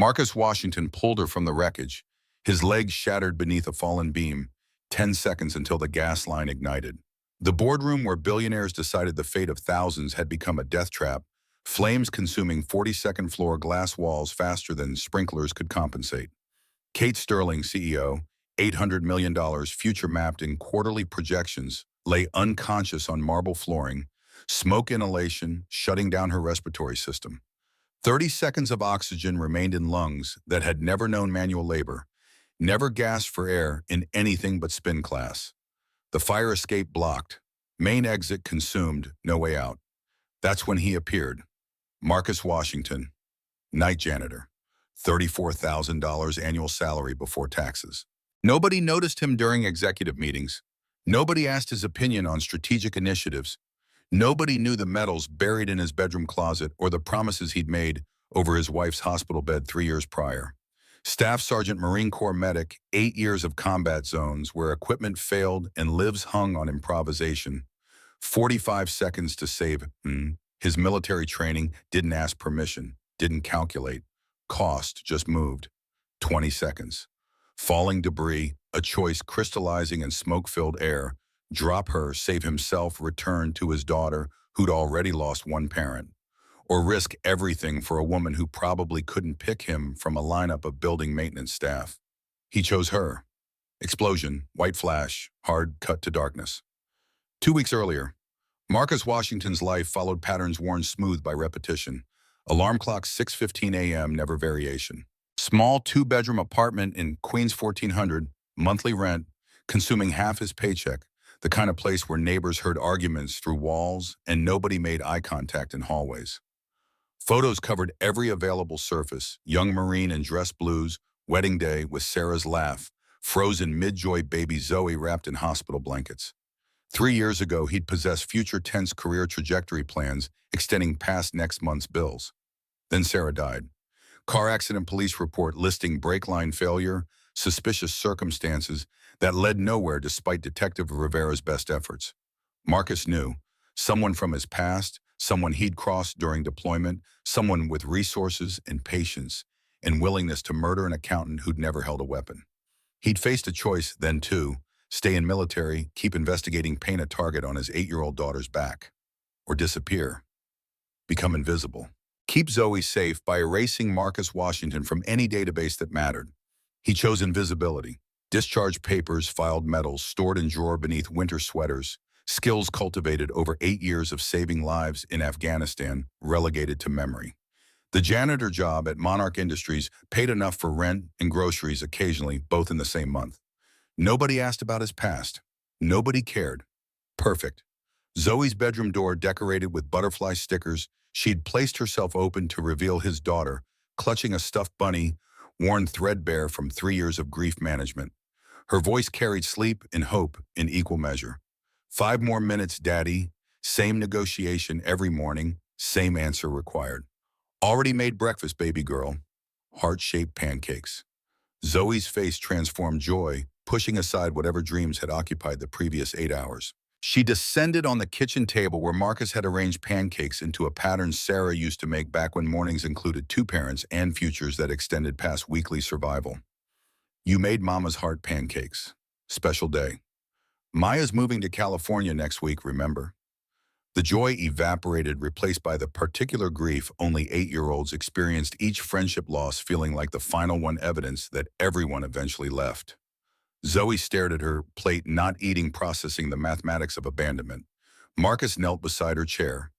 Marcus Washington pulled her from the wreckage, his legs shattered beneath a fallen beam, 10 seconds until the gas line ignited. The boardroom where billionaires decided the fate of thousands had become a death trap, flames consuming 42nd floor glass walls faster than sprinklers could compensate. Kate Sterling, CEO, $800 million future mapped in quarterly projections, lay unconscious on marble flooring, smoke inhalation shutting down her respiratory system. 30 seconds of oxygen remained in lungs that had never known manual labor, never gasped for air in anything but spin class. The fire escape blocked, main exit consumed, no way out. That's when he appeared. Marcus Washington, night janitor, $34,000 annual salary before taxes. Nobody noticed him during executive meetings. Nobody asked his opinion on strategic initiatives. Nobody knew the medals buried in his bedroom closet or the promises he'd made over his wife's hospital bed 3 years prior. Staff Sergeant Marine Corps medic, 8 years of combat zones where equipment failed and lives hung on improvisation. 45 seconds to save his military training, didn't ask permission, didn't calculate. Cost just moved. 20 seconds. Falling debris, a choice crystallizing in smoke-filled air. Drop her, save himself, return to his daughter, who'd already lost one parent. Or risk everything for a woman who probably couldn't pick him from a lineup of building maintenance staff. He chose her. Explosion, white flash, hard cut to darkness. 2 weeks earlier, Marcus Washington's life followed patterns worn smooth by repetition. Alarm clock 6:15 a.m., never variation. Small 2-bedroom apartment in Queens 1400, monthly rent, consuming half his paycheck. The kind of place where neighbors heard arguments through walls and nobody made eye contact in hallways. Photos covered every available surface, young Marine in dress blues, wedding day with Sarah's laugh, frozen mid-joy baby Zoe wrapped in hospital blankets. 3 years ago, he'd possessed future tense career trajectory plans extending past next month's bills. Then Sarah died. Car accident police report listing brake line failure, suspicious circumstances that led nowhere despite Detective Rivera's best efforts. Marcus knew, someone from his past, someone he'd crossed during deployment, someone with resources and patience and willingness to murder an accountant who'd never held a weapon. He'd faced a choice then too, stay in military, keep investigating, paint a target on his 8-year-old daughter's back, or disappear, become invisible. Keep Zoe safe by erasing Marcus Washington from any database that mattered. He chose invisibility. Discharged papers, filed medals, stored in drawer beneath winter sweaters, skills cultivated over 8 years of saving lives in Afghanistan, relegated to memory. The janitor job at Monarch Industries paid enough for rent and groceries occasionally, both in the same month. Nobody asked about his past. Nobody cared. Perfect. Zoe's bedroom door decorated with butterfly stickers. She'd placed herself open to reveal his daughter, clutching a stuffed bunny, worn threadbare from 3 years of grief management. Her voice carried sleep and hope in equal measure. 5 more minutes, Daddy. Same negotiation every morning, same answer required. Already made breakfast, baby girl. Heart-shaped pancakes. Zoe's face transformed joy, pushing aside whatever dreams had occupied the previous 8 hours. She descended on the kitchen table where Marcus had arranged pancakes into a pattern Sarah used to make back when mornings included 2 parents and futures that extended past weekly survival. You made Mama's heart pancakes. Special day. Maya's moving to California next week, remember? The joy evaporated, replaced by the particular grief only 8-year-olds experienced, each friendship loss feeling like the final one, evidence that everyone eventually left. Zoe stared at her plate, not eating, processing the mathematics of abandonment. Marcus knelt beside her chair.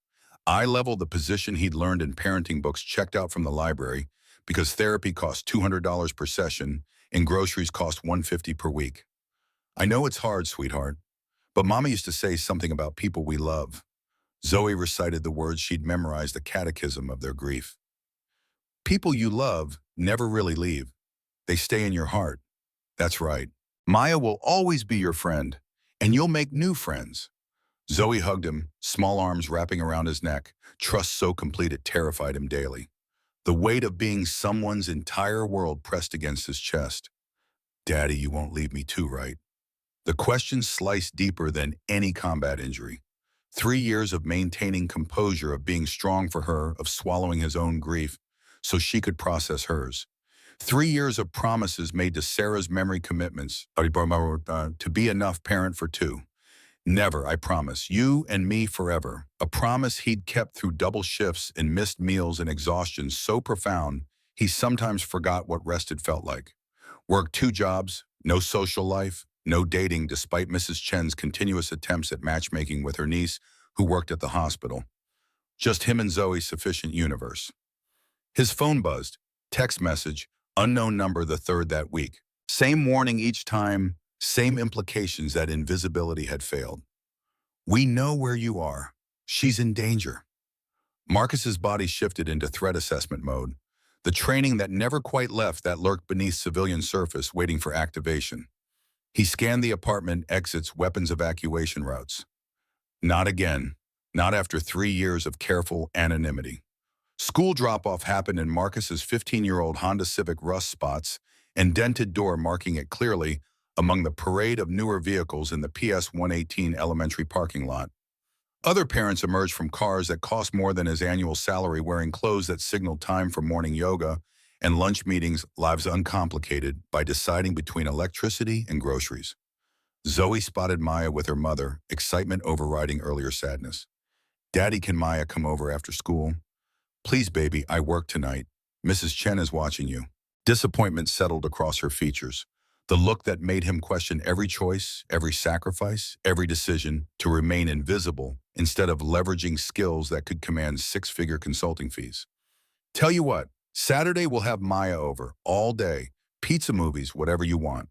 Eye level, the position he'd learned in parenting books checked out from the library because therapy cost $200 per session and groceries cost $150 per week. I know it's hard, sweetheart, but Mama used to say something about people we love. Zoe recited the words she'd memorized, the catechism of their grief. People you love never really leave. They stay in your heart. That's right. Maya will always be your friend, and you'll make new friends. Zoe hugged him, small arms wrapping around his neck, trust so complete it terrified him daily. The weight of being someone's entire world pressed against his chest. Daddy, you won't leave me too, right? The question sliced deeper than any combat injury. 3 years of maintaining composure, of being strong for her, of swallowing his own grief so she could process hers. 3 years of promises made to Sarah's memory commitments to be enough parent for two. Never, I promise. You and me forever. A promise he'd kept through double shifts and missed meals and exhaustion so profound, he sometimes forgot what rested felt like. Worked 2 jobs, no social life, no dating despite Mrs. Chen's continuous attempts at matchmaking with her niece, who worked at the hospital. Just him and Zoe's sufficient universe. His phone buzzed. Text message, unknown number the third that week. Same warning each time, same implications that invisibility had failed. We know where you are. She's in danger. Marcus's body shifted into threat assessment mode, the training that never quite left that lurked beneath civilian surface waiting for activation. He scanned the apartment exits, weapons evacuation routes. Not again. Not after 3 years of careful anonymity. School drop-off happened in Marcus's 15-year-old Honda Civic rust spots and dented door marking it clearly among the parade of newer vehicles in the PS 118 elementary parking lot. Other parents emerged from cars that cost more than his annual salary wearing clothes that signaled time for morning yoga and lunch meetings, lives uncomplicated by deciding between electricity and groceries. Zoe spotted Maya with her mother, excitement overriding earlier sadness. Daddy, can Maya come over after school? Please, baby, I work tonight. Mrs. Chen is watching you. Disappointment settled across her features. The look that made him question every choice, every sacrifice, every decision to remain invisible instead of leveraging skills that could command six-figure consulting fees. Tell you what, Saturday we'll have Maya over all day. Pizza, movies, whatever you want.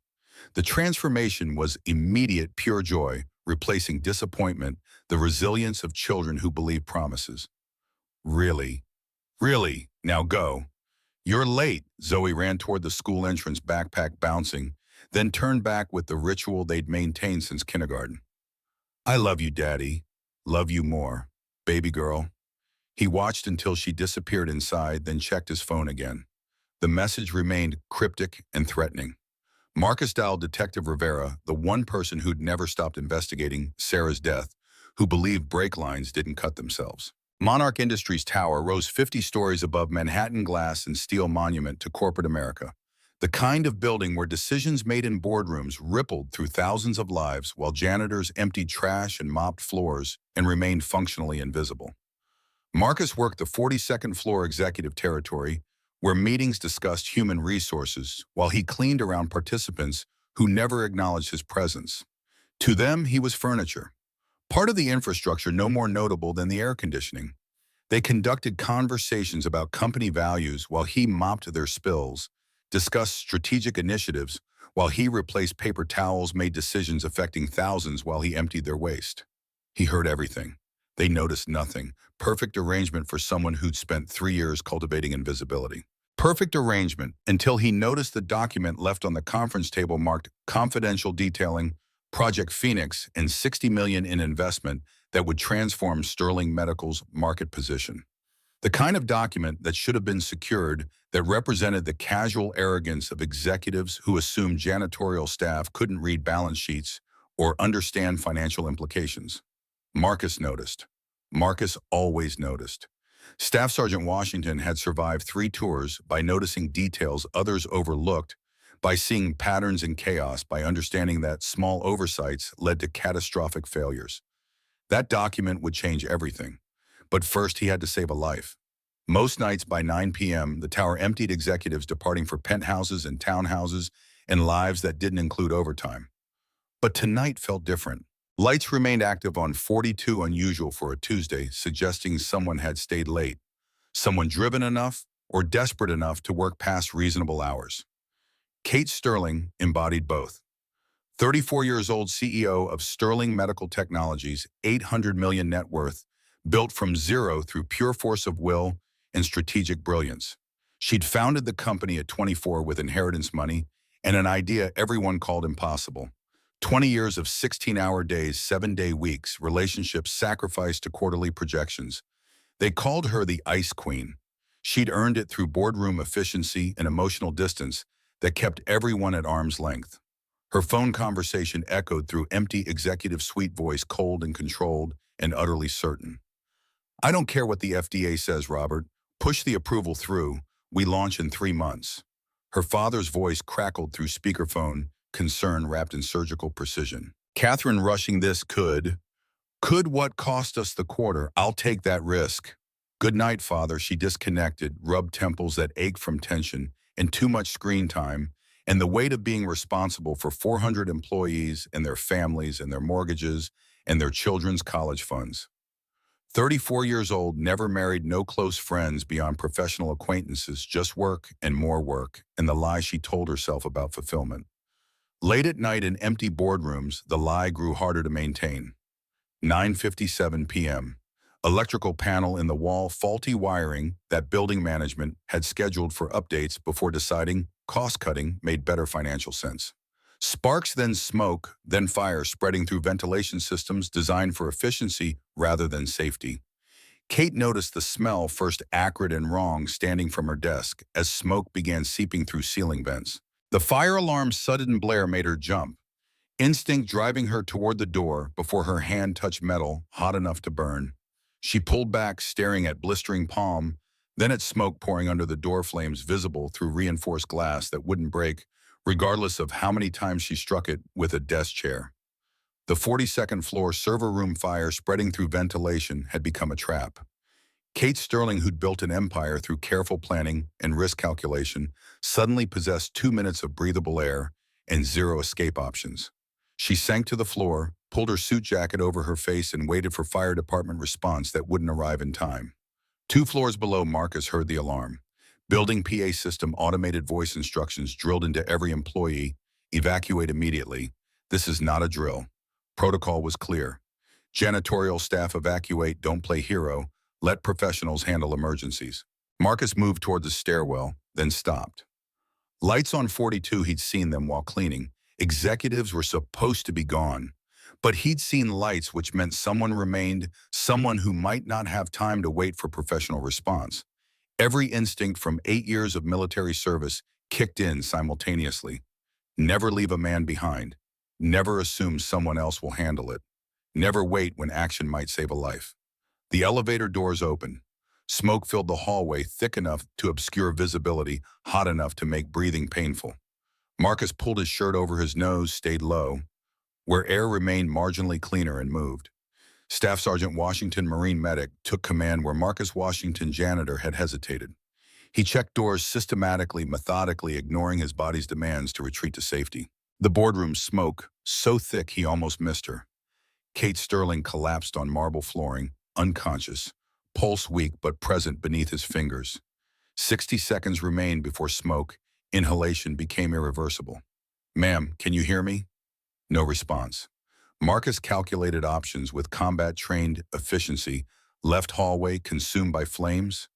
The transformation was immediate, pure joy, replacing disappointment, the resilience of children who believe promises. Really? Really? Now go. You're late. Zoe ran toward the school entrance, backpack bouncing, then turned back with the ritual they'd maintained since kindergarten. I love you, Daddy. Love you more. Baby girl. He watched until she disappeared inside, then checked his phone again. The message remained cryptic and threatening. Marcus dialed Detective Rivera, the one person who'd never stopped investigating Sarah's death, who believed brake lines didn't cut themselves. Monarch Industries Tower rose 50 stories above Manhattan glass and steel monument to corporate America. The kind of building where decisions made in boardrooms rippled through thousands of lives while janitors emptied trash and mopped floors and remained functionally invisible. Marcus worked the 42nd floor executive territory, where meetings discussed human resources while he cleaned around participants who never acknowledged his presence. To them, he was furniture, part of the infrastructure no more notable than the air conditioning. They conducted conversations about company values while he mopped their spills, discussed strategic initiatives while he replaced paper towels, made decisions affecting thousands while he emptied their waste. He heard everything. They noticed nothing. Perfect arrangement for someone who'd spent 3 years cultivating invisibility. Perfect arrangement until he noticed the document left on the conference table marked confidential detailing, Project Phoenix, and $60 million in investment that would transform Sterling Medical's market position. The kind of document that should have been secured, that represented the casual arrogance of executives who assumed janitorial staff couldn't read balance sheets or understand financial implications. Marcus noticed. Marcus always noticed. Staff Sergeant Washington had survived 3 tours by noticing details others overlooked, by seeing patterns in chaos, by understanding that small oversights led to catastrophic failures. That document would change everything. But first he had to save a life. Most nights by 9 p.m., the tower emptied, executives departing for penthouses and townhouses and lives that didn't include overtime. But tonight felt different. Lights remained active on 42, unusual for a Tuesday, suggesting someone had stayed late, someone driven enough or desperate enough to work past reasonable hours. Kate Sterling embodied both. 34 years old, CEO of Sterling Medical Technologies, $800 million net worth, built from zero through pure force of will and strategic brilliance. She'd founded the company at 24 with inheritance money and an idea everyone called impossible. 20 years of 16-hour days, 7-day weeks, relationships sacrificed to quarterly projections. They called her the Ice Queen. She'd earned it through boardroom efficiency and emotional distance that kept everyone at arm's length. Her phone conversation echoed through empty executive suite voice, cold and controlled and utterly certain. I don't care what the FDA says, Robert. Push the approval through. We launch in 3 months. Her father's voice crackled through speakerphone, concern wrapped in surgical precision. Catherine rushing this could what cost us the quarter? I'll take that risk. Good night, father. She disconnected, rubbed temples that ached from tension and too much screen time, and the weight of being responsible for 400 employees and their families and their mortgages and their children's college funds. 34 years old, never married, no close friends beyond professional acquaintances, just work and more work, and the lie she told herself about fulfillment. Late at night in empty boardrooms, the lie grew harder to maintain. 9:57 p.m. Electrical panel in the wall, faulty wiring that building management had scheduled for updates before deciding cost-cutting made better financial sense. Sparks, then smoke, then fire spreading through ventilation systems designed for efficiency rather than safety. Kate noticed the smell, first acrid and wrong, standing from her desk as smoke began seeping through ceiling vents. The fire alarm's sudden blare made her jump, instinct driving her toward the door before her hand touched metal hot enough to burn. She pulled back, staring at blistering palm, then at smoke pouring under the door flames visible through reinforced glass that wouldn't break, regardless of how many times she struck it with a desk chair. The 42nd floor server room fire spreading through ventilation had become a trap. Kate Sterling, who'd built an empire through careful planning and risk calculation, suddenly possessed 2 minutes of breathable air and zero escape options. She sank to the floor, pulled her suit jacket over her face, and waited for fire department response that wouldn't arrive in time. 2 floors below, Marcus heard the alarm. Building PA system automated voice instructions drilled into every employee: evacuate immediately. This is not a drill. Protocol was clear. Janitorial staff evacuate, don't play hero. Let professionals handle emergencies. Marcus moved toward the stairwell, then stopped. Lights on 42, he'd seen them while cleaning. Executives were supposed to be gone. But he'd seen lights, which meant someone remained, someone who might not have time to wait for professional response. Every instinct from 8 years of military service kicked in simultaneously. Never leave a man behind. Never assume someone else will handle it. Never wait when action might save a life. The elevator doors opened. Smoke filled the hallway, thick enough to obscure visibility, hot enough to make breathing painful. Marcus pulled his shirt over his nose, stayed low, where air remained marginally cleaner, and moved. Staff Sergeant Washington, Marine medic, took command where Marcus Washington, janitor, had hesitated. He checked doors systematically, methodically, ignoring his body's demands to retreat to safety. The boardroom smoke, so thick he almost missed her. Kate Sterling collapsed on marble flooring, unconscious, pulse weak but present beneath his fingers. 60 seconds remained before smoke, inhalation, became irreversible. Ma'am, can you hear me? No response. Marcus calculated options with combat-trained efficiency. Left hallway consumed by flames.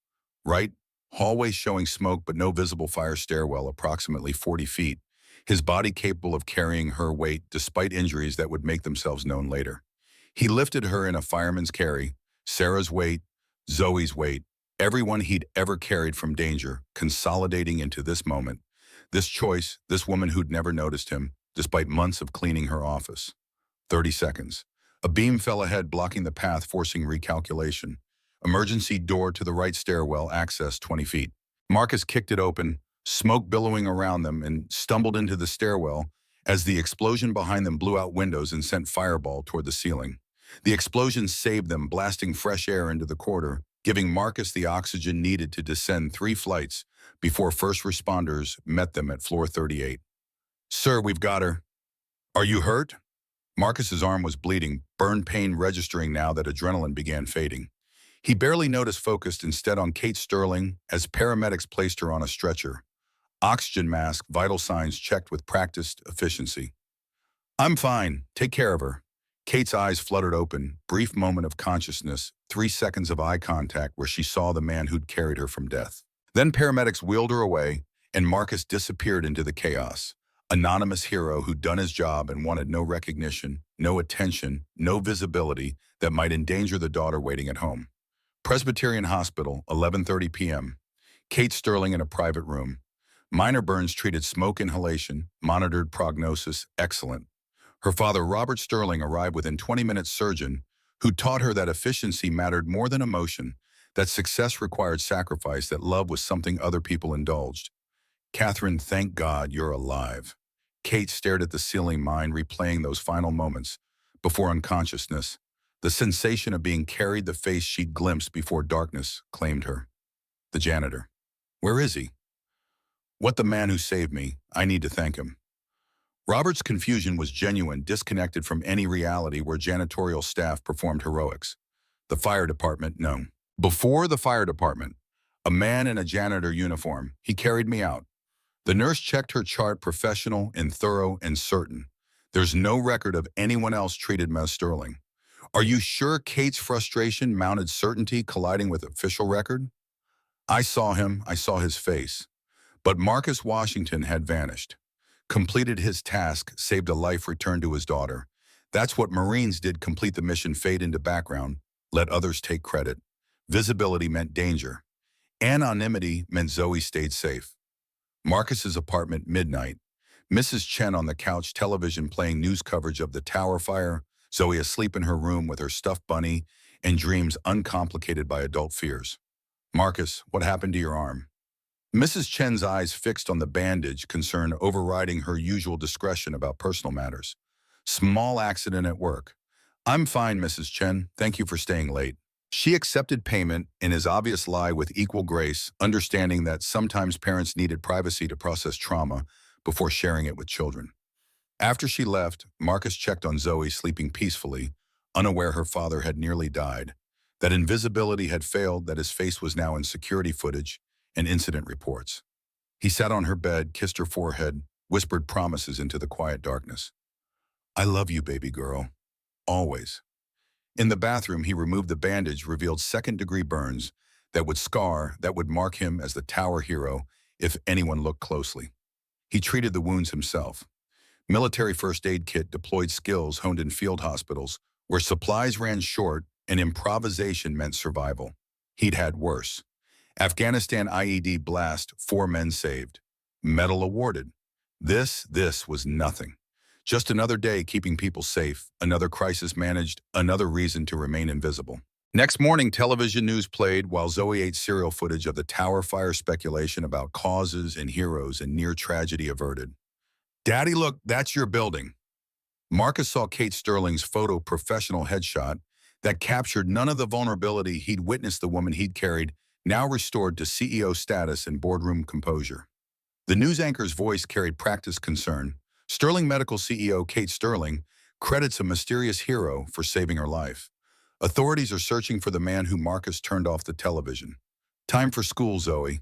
Right hallway showing smoke but no visible fire. Stairwell approximately 40 feet. His body capable of carrying her weight despite injuries that would make themselves known later. He lifted her in a fireman's carry. Sarah's weight, Zoe's weight, everyone he'd ever carried from danger, consolidating into this moment. This choice, this woman who'd never noticed him, despite months of cleaning her office. 30 seconds. A beam fell ahead, blocking the path, forcing recalculation. Emergency door to the right stairwell, access 20 feet. Marcus kicked it open, smoke billowing around them, and stumbled into the stairwell as the explosion behind them blew out windows and sent fireball toward the ceiling. The explosion saved them, blasting fresh air into the corridor, giving Marcus the oxygen needed to descend 3 flights before first responders met them at floor 38. Sir, we've got her. Are you hurt? Marcus's arm was bleeding, burn pain registering now that adrenaline began fading. He barely noticed, focused instead on Kate Sterling as paramedics placed her on a stretcher. Oxygen mask, vital signs checked with practiced efficiency. I'm fine. Take care of her. Kate's eyes fluttered open, brief moment of consciousness, 3 seconds of eye contact where she saw the man who'd carried her from death. Then paramedics wheeled her away, and Marcus disappeared into the chaos. Anonymous hero who'd done his job and wanted no recognition, no attention, no visibility that might endanger the daughter waiting at home. Presbyterian Hospital, 11:30 p.m. Kate Sterling in a private room. Minor burns treated, smoke inhalation, monitored, prognosis excellent. Her father, Robert Sterling, arrived within 20 minutes. Surgeon who taught her that efficiency mattered more than emotion, that success required sacrifice, that love was something other people indulged. Catherine, thank God you're alive. Kate stared at the ceiling, mind replaying those final moments before unconsciousness. The sensation of being carried, the face she'd glimpsed before darkness claimed her. The janitor. Where is he? What, the man who saved me? I need to thank him. Robert's confusion was genuine, disconnected from any reality where janitorial staff performed heroics. The fire department, no. Before the fire department, a man in a janitor uniform, he carried me out. The nurse checked her chart, professional and thorough and certain. There's no record of anyone else treated Ms. Sterling. Are you sure? Kate's frustration mounted certainty, colliding with official record. I saw him, I saw his face. But Marcus Washington had vanished. Completed his task, saved a life, returned to his daughter. That's what Marines did: complete the mission, fade into background, let others take credit. Visibility meant danger. Anonymity meant Zoe stayed safe. Marcus's apartment, midnight. Mrs. Chen on the couch, television playing news coverage of the tower fire. Zoe asleep in her room with her stuffed bunny and dreams uncomplicated by adult fears. Marcus, what happened to your arm? Mrs. Chen's eyes fixed on the bandage, concern overriding her usual discretion about personal matters. Small accident at work. I'm fine, Mrs. Chen. Thank you for staying late. She accepted payment in his obvious lie with equal grace, understanding that sometimes parents needed privacy to process trauma before sharing it with children. After she left, Marcus checked on Zoe, sleeping peacefully, unaware her father had nearly died, that invisibility had failed, that his face was now in security footage and incident reports. He sat on her bed, kissed her forehead, whispered promises into the quiet darkness. I love you, baby girl. Always. In the bathroom, he removed the bandage, revealed second-degree burns that would scar, that would mark him as the tower hero if anyone looked closely. He treated the wounds himself. Military first aid kit, deployed skills honed in field hospitals where supplies ran short and improvisation meant survival. He'd had worse. Afghanistan IED blast, 4 men saved. Medal awarded. This was nothing. Just another day keeping people safe, another crisis managed, another reason to remain invisible. Next morning, television news played while Zoe ate cereal, footage of the tower fire, speculation about causes and heroes, and near tragedy averted. Daddy, look, that's your building. Marcus saw Kate Sterling's photo professional headshot that captured none of the vulnerability he'd witnessed, the woman he'd carried, now restored to CEO status and boardroom composure. The news anchor's voice carried practiced concern. Sterling Medical CEO Kate Sterling credits a mysterious hero for saving her life. Authorities are searching for the man who Marcus turned off the television. Time for school, Zoe.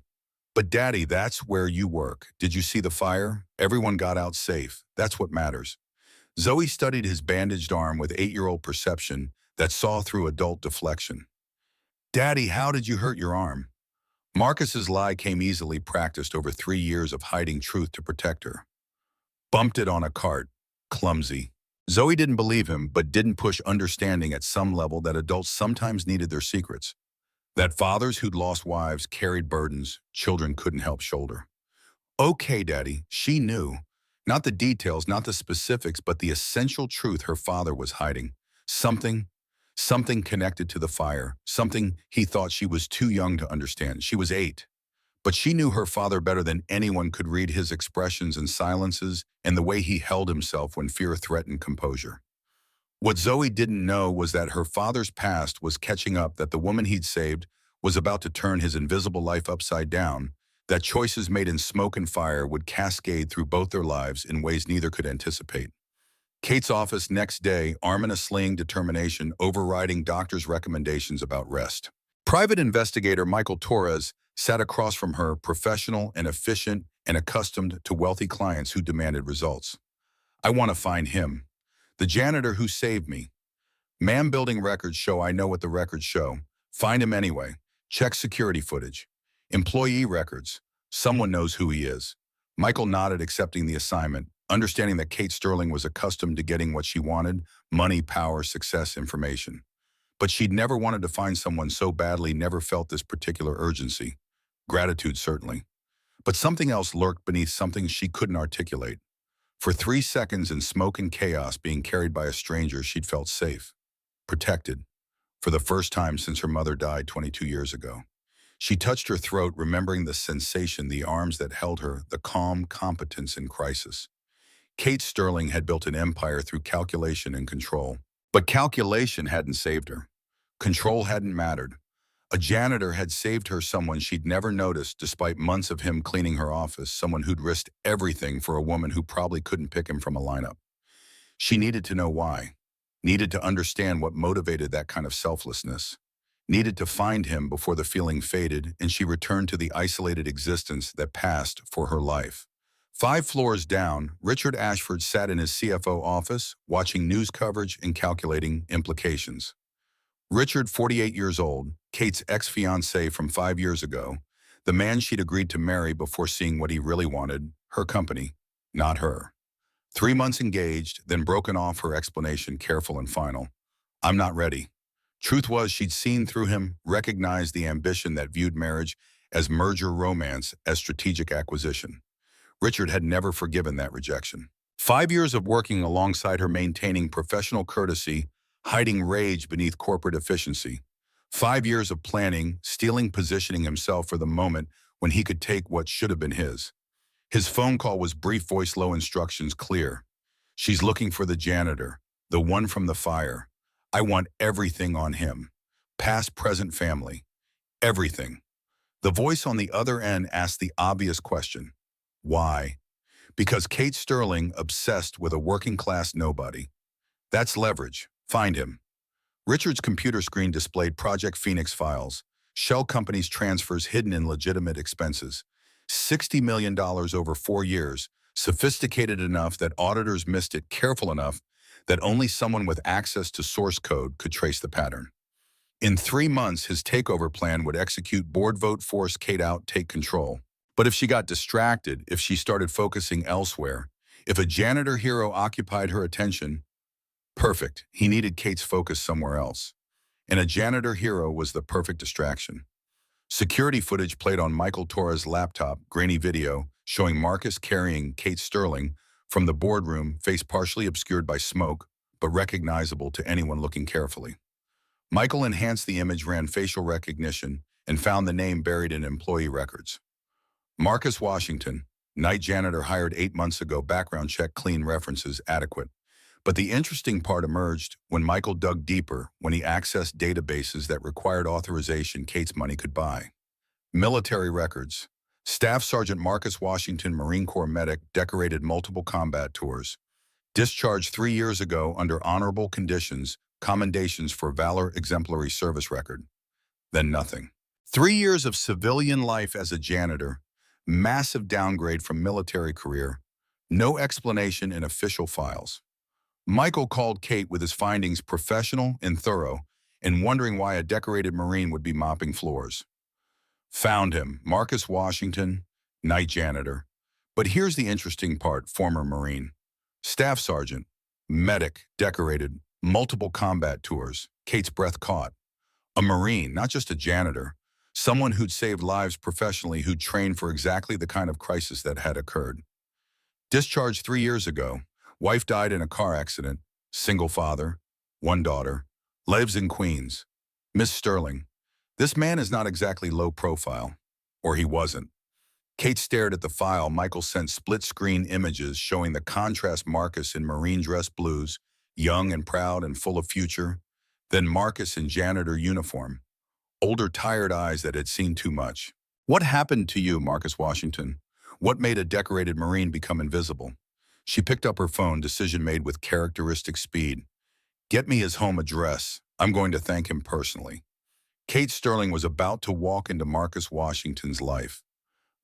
But Daddy, that's where you work. Did you see the fire? Everyone got out safe. That's what matters. Zoe studied his bandaged arm with 8-year-old perception that saw through adult deflection. Daddy, how did you hurt your arm? Marcus's lie came easily, practiced over 3 years of hiding truth to protect her. Bumped it on a cart. Clumsy. Zoe didn't believe him, but didn't push, understanding at some level that adults sometimes needed their secrets. That fathers who'd lost wives carried burdens children couldn't help shoulder. Okay, Daddy, she knew. Not the details, not the specifics, but the essential truth her father was hiding. Something connected to the fire, something he thought she was too young to understand. She was 8. But she knew her father better than anyone could, read his expressions and silences and the way he held himself when fear threatened composure. What Zoe didn't know was that her father's past was catching up, that the woman he'd saved was about to turn his invisible life upside down, that choices made in smoke and fire would cascade through both their lives in ways neither could anticipate. Kate's office next day, arm in a sling, determination overriding doctors' recommendations about rest. Private investigator Michael Torres sat across from her, professional and efficient and accustomed to wealthy clients who demanded results. I want to find him. The janitor who saved me. Ma'am, building records show I know what the records show. Find him anyway. Check security footage. Employee records. Someone knows who he is. Michael nodded, accepting the assignment, understanding that Kate Sterling was accustomed to getting what she wanted: money, power, success, information. But she'd never wanted to find someone so badly, never felt this particular urgency. Gratitude, certainly. But something else lurked beneath, something she couldn't articulate. For 3 seconds in smoke and chaos, being carried by a stranger, she'd felt safe, protected, for the first time since her mother died 22 years ago. She touched her throat, remembering the sensation, the arms that held her, the calm competence in crisis. Kate Sterling had built an empire through calculation and control. But calculation hadn't saved her. Control hadn't mattered. A janitor had saved her, someone she'd never noticed despite months of him cleaning her office, someone who'd risked everything for a woman who probably couldn't pick him from a lineup. She needed to know why, needed to understand what motivated that kind of selflessness, needed to find him before the feeling faded and she returned to the isolated existence that passed for her life. 5 floors down, Richard Ashford sat in his CFO office, watching news coverage and calculating implications. Richard, 48 years old, Kate's ex-fiancé from 5 years ago, the man she'd agreed to marry before seeing what he really wanted, her company, not her. 3 months engaged, then broken off, her explanation careful and final. I'm not ready. Truth was, she'd seen through him, recognized the ambition that viewed marriage as merger romance, as strategic acquisition. Richard had never forgiven that rejection. 5 years of working alongside her, maintaining professional courtesy, hiding rage beneath corporate efficiency. 5 years of planning, stealing, positioning himself for the moment when he could take what should have been his. His phone call was brief, voice low, instructions clear. She's looking for the janitor, the one from the fire. I want everything on him. Past, present, family. Everything. The voice on the other end asked the obvious question. Why? Because Kate Sterling, obsessed with a working-class nobody. That's leverage. Find him. Richard's computer screen displayed Project Phoenix files, shell companies' transfers hidden in legitimate expenses. $60 million over 4 years, sophisticated enough that auditors missed it, careful enough that only someone with access to source code could trace the pattern. In 3 months, his takeover plan would execute, board vote, force Kate out, take control. But if she got distracted, if she started focusing elsewhere, if a janitor hero occupied her attention, perfect. He needed Kate's focus somewhere else. And a janitor hero was the perfect distraction. Security footage played on Michael Torres' laptop, grainy video, showing Marcus carrying Kate Sterling from the boardroom, face partially obscured by smoke, but recognizable to anyone looking carefully. Michael enhanced the image, ran facial recognition, and found the name buried in employee records. Marcus Washington, night janitor hired 8 months ago, background check clean, references adequate. But the interesting part emerged when Michael dug deeper, when he accessed databases that required authorization Kate's money could buy. Military records. Staff Sergeant Marcus Washington, Marine Corps medic, decorated multiple combat tours. Discharged 3 years ago under honorable conditions, commendations for valor, exemplary service record. Then nothing. 3 years of civilian life as a janitor, massive downgrade from military career, no explanation in official files. Michael called Kate with his findings, professional and thorough, and wondering why a decorated Marine would be mopping floors. Found him, Marcus Washington, night janitor. But here's the interesting part, former Marine. Staff Sergeant, medic, decorated, multiple combat tours. Kate's breath caught. A Marine, not just a janitor. Someone who'd saved lives professionally, who'd trained for exactly the kind of crisis that had occurred. Discharged 3 years ago. Wife died in a car accident. Single father. 1 daughter. Lives in Queens. Miss Sterling. This man is not exactly low profile. Or he wasn't. Kate stared at the file. Michael sent split-screen images showing the contrast: Marcus in Marine dress blues, young and proud and full of future. Then Marcus in janitor uniform. Older, tired eyes that had seen too much. What happened to you, Marcus Washington? What made a decorated Marine become invisible? She picked up her phone, decision made with characteristic speed. Get me his home address. I'm going to thank him personally. Kate Sterling was about to walk into Marcus Washington's life.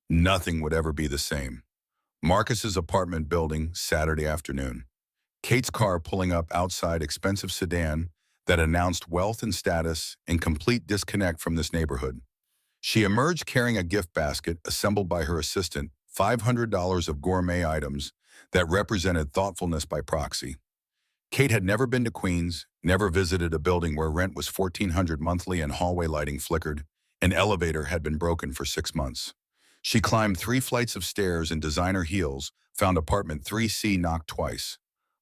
Nothing would ever be the same. Marcus's apartment building, Saturday afternoon. Kate's car pulling up outside, expensive sedan that announced wealth and status and complete disconnect from this neighborhood. She emerged carrying a gift basket assembled by her assistant, $500 of gourmet items that represented thoughtfulness by proxy. Kate had never been to Queens, never visited a building where rent was $1,400 monthly and hallway lighting flickered. An elevator had been broken for 6 months. She climbed 3 flights of stairs in designer heels, found apartment 3C, knocked twice.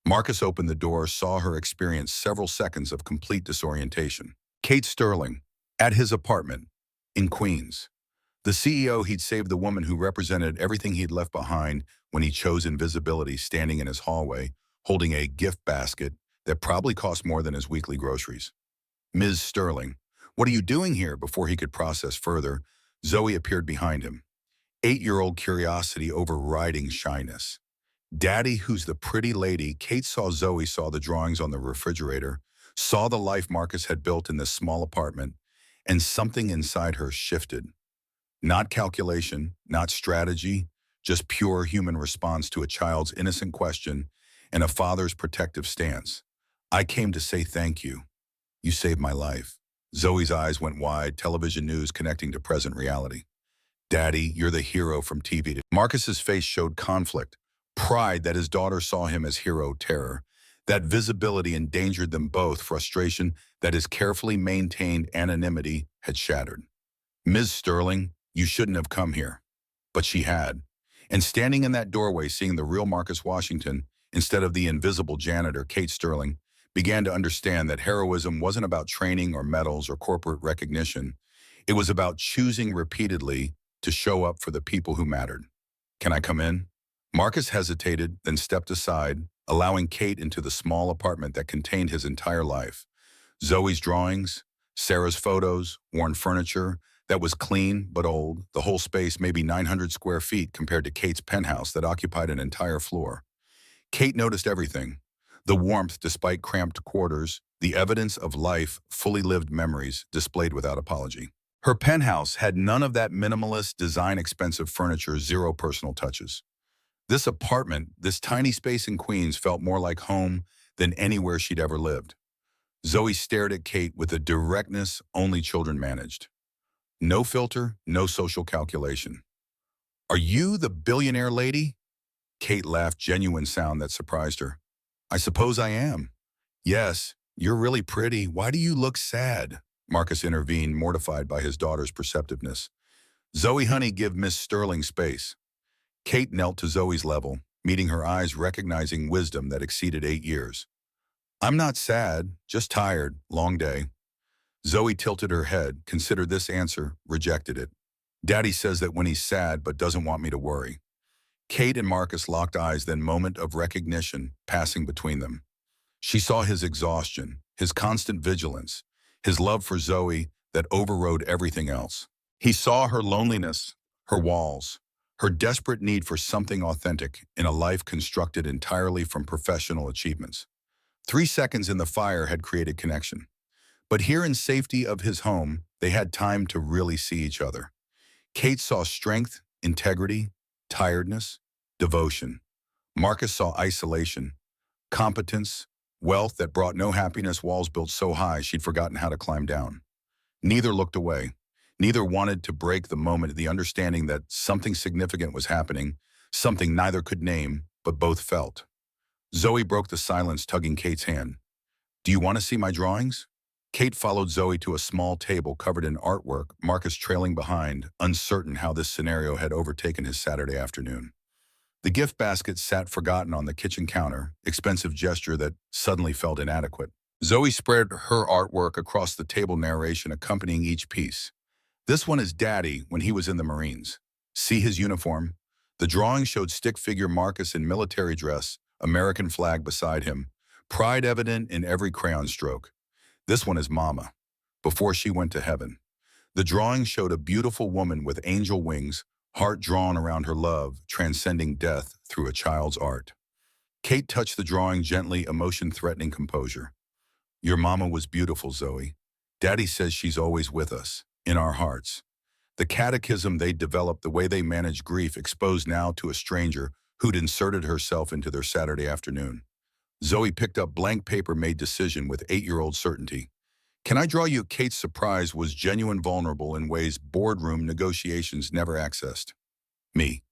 Marcus opened the door, saw her, experience several seconds of complete disorientation. Kate Sterling, at his apartment. in Queens. The CEO, he'd saved the woman who represented everything he'd left behind when he chose invisibility, standing in his hallway, holding a gift basket that probably cost more than his weekly groceries. Ms. Sterling, what are you doing here? Before he could process further, Zoe appeared behind him, 8-year-old curiosity overriding shyness. Daddy, who's the pretty lady? Kate saw Zoe, saw the drawings on the refrigerator, saw the life Marcus had built in this small apartment, and something inside her shifted. Not calculation, not strategy, just pure human response to a child's innocent question and a father's protective stance. I came to say thank you. You saved my life. Zoe's eyes went wide, television news connecting to present reality. Daddy, you're the hero from TV. Marcus's face showed conflict, pride that his daughter saw him as hero, terror. That visibility endangered them both, frustration that his carefully maintained anonymity had shattered. Ms. Sterling, you shouldn't have come here. But she had. And standing in that doorway, seeing the real Marcus Washington instead of the invisible janitor, Kate Sterling, began to understand that heroism wasn't about training or medals or corporate recognition. It was about choosing repeatedly to show up for the people who mattered. Can I come in? Marcus hesitated, then stepped aside, allowing Kate into the small apartment that contained his entire life. Zoe's drawings, Sarah's photos, worn furniture that was clean but old, the whole space maybe 900 square feet compared to Kate's penthouse that occupied an entire floor. Kate noticed everything. The warmth despite cramped quarters, the evidence of life, fully lived memories displayed without apology. Her penthouse had none of that minimalist design, expensive furniture, zero personal touches. This apartment, this tiny space in Queens, felt more like home than anywhere she'd ever lived. Zoe stared at Kate with a directness only children managed. No filter, no social calculation. Are you the billionaire lady? Kate laughed, genuine sound that surprised her. I suppose I am. Yes, you're really pretty. Why do you look sad? Marcus intervened, mortified by his daughter's perceptiveness. Zoe, honey, give Miss Sterling space. Kate knelt to Zoe's level, meeting her eyes, recognizing wisdom that exceeded 8 years. I'm not sad, just tired, long day. Zoe tilted her head, considered this answer, rejected it. Daddy says that when he's sad but doesn't want me to worry. Kate and Marcus locked eyes, then moment of recognition passing between them. She saw his exhaustion, his constant vigilance, his love for Zoe that overrode everything else. He saw her loneliness, her walls, her desperate need for something authentic in a life constructed entirely from professional achievements. 3 seconds in the fire had created connection. But here in safety of his home, they had time to really see each other. Kate saw strength, integrity, tiredness, devotion. Marcus saw isolation, competence, wealth that brought no happiness, walls built so high she'd forgotten how to climb down. Neither looked away. Neither wanted to break the moment, the understanding that something significant was happening, something neither could name, but both felt. Zoe broke the silence, tugging Kate's hand. Do you want to see my drawings? Kate followed Zoe to a small table covered in artwork, Marcus trailing behind, uncertain how this scenario had overtaken his Saturday afternoon. The gift basket sat forgotten on the kitchen counter, expensive gesture that suddenly felt inadequate. Zoe spread her artwork across the table, narration accompanying each piece. This one is Daddy when he was in the Marines. See his uniform? The drawing showed stick figure Marcus in military dress, American flag beside him, pride evident in every crayon stroke. This one is Mama, before she went to heaven. The drawing showed a beautiful woman with angel wings, heart drawn around her love, transcending death through a child's art. Kate touched the drawing gently, emotion threatening composure. Your mama was beautiful, Zoe. Daddy says she's always with us, in our hearts. The catechism they developed, the way they managed grief, exposed now to a stranger who'd inserted herself into their Saturday afternoon. Zoe picked up blank paper, made decision with 8-year-old certainty. Can I draw you? Kate's surprise was genuine, vulnerable in ways boardroom negotiations never accessed. Me.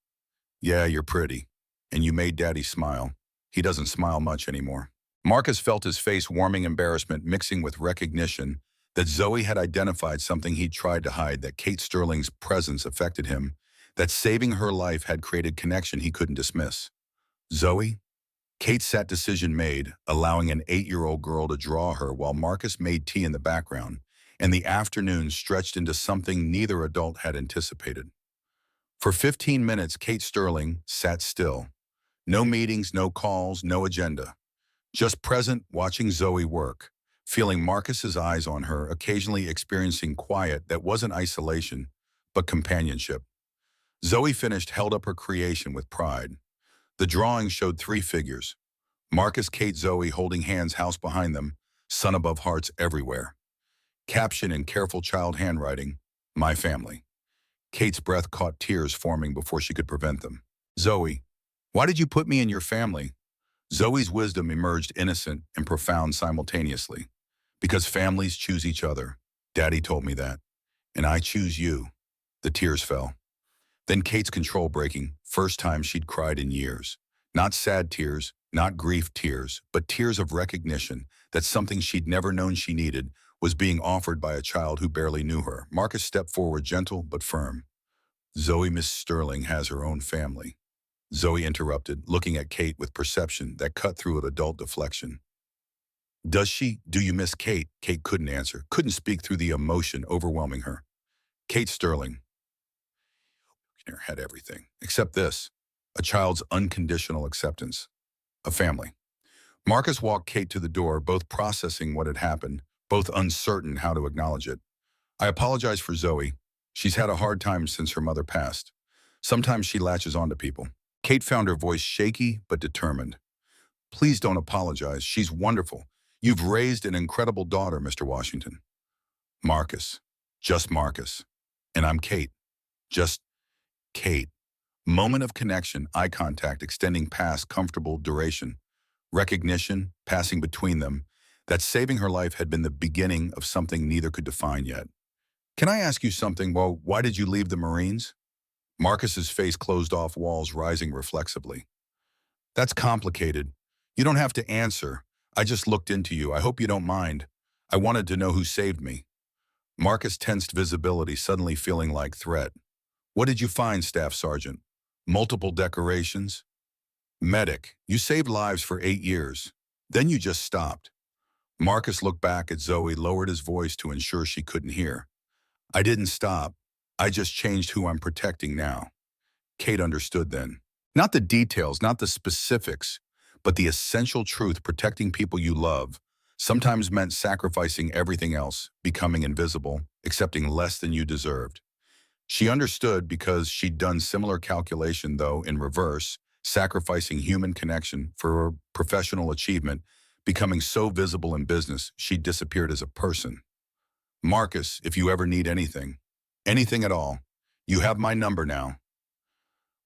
Yeah, you're pretty. And you made Daddy smile. He doesn't smile much anymore. Marcus felt his face warming, embarrassment mixing with recognition that Zoe had identified something he'd tried to hide, that Kate Sterling's presence affected him, that saving her life had created connection he couldn't dismiss. Zoe? Kate sat, decision made, allowing an 8-year-old girl to draw her while Marcus made tea in the background, and the afternoon stretched into something neither adult had anticipated. For 15 minutes, Kate Sterling sat still. No meetings, no calls, no agenda. Just present, watching Zoe work, feeling Marcus's eyes on her, occasionally experiencing quiet that wasn't isolation, but companionship. Zoe finished, held up her creation with pride. The drawing showed three figures: Marcus, Kate, Zoe holding hands, house behind them, sun above, hearts everywhere. Caption in careful child handwriting, "My family." Kate's breath caught tears forming before she could prevent them. "Zoe, why did you put me in your family?" Zoe's wisdom emerged innocent and profound simultaneously. "Because families choose each other. Daddy told me that. And I choose you." The tears fell. Then Kate's control breaking, first time she'd cried in years. Not sad tears, not grief tears, but tears of recognition that something she'd never known she needed was being offered by a child who barely knew her. Marcus stepped forward, gentle but firm. "Zoe, Miss Sterling has her own family." Zoe interrupted, looking at Kate with perception that cut through an adult deflection. "Does she? Do you miss Kate?" Kate couldn't answer, couldn't speak through the emotion overwhelming her. Kate Sterling had everything, except this: a child's unconditional acceptance, a family. Marcus walked Kate to the door, both processing what had happened, both uncertain how to acknowledge it. "I apologize for Zoe. She's had a hard time since her mother passed. Sometimes she latches onto people." Kate found her voice shaky but determined. "Please don't apologize. She's wonderful. You've raised an incredible daughter, Mr. Washington." Marcus. Just Marcus. "And I'm Kate. Just Kate." Moment of connection, eye contact extending past comfortable duration. Recognition passing between them. That saving her life had been the beginning of something neither could define yet. "Can I ask you something? Well, why did you leave the Marines?" Marcus's face closed off, walls rising reflexively. "That's complicated. You don't have to answer. I just looked into you. I hope you don't mind. I wanted to know who saved me." Marcus tensed, visibility suddenly feeling like threat. "What did you find, Staff Sergeant?" "Multiple decorations." "Medic, you saved lives for 8 years. Then you just stopped." Marcus looked back at Zoe, lowered his voice to ensure she couldn't hear. "I didn't stop. I just changed who I'm protecting now." Kate understood then. Not the details, not the specifics, but the essential truth: protecting people you love sometimes meant sacrificing everything else, becoming invisible, accepting less than you deserved. She understood because she'd done similar calculation, though in reverse, sacrificing human connection for professional achievement, becoming so visible in business she'd disappeared as a person. "Marcus, if you ever need anything, anything at all, you have my number now."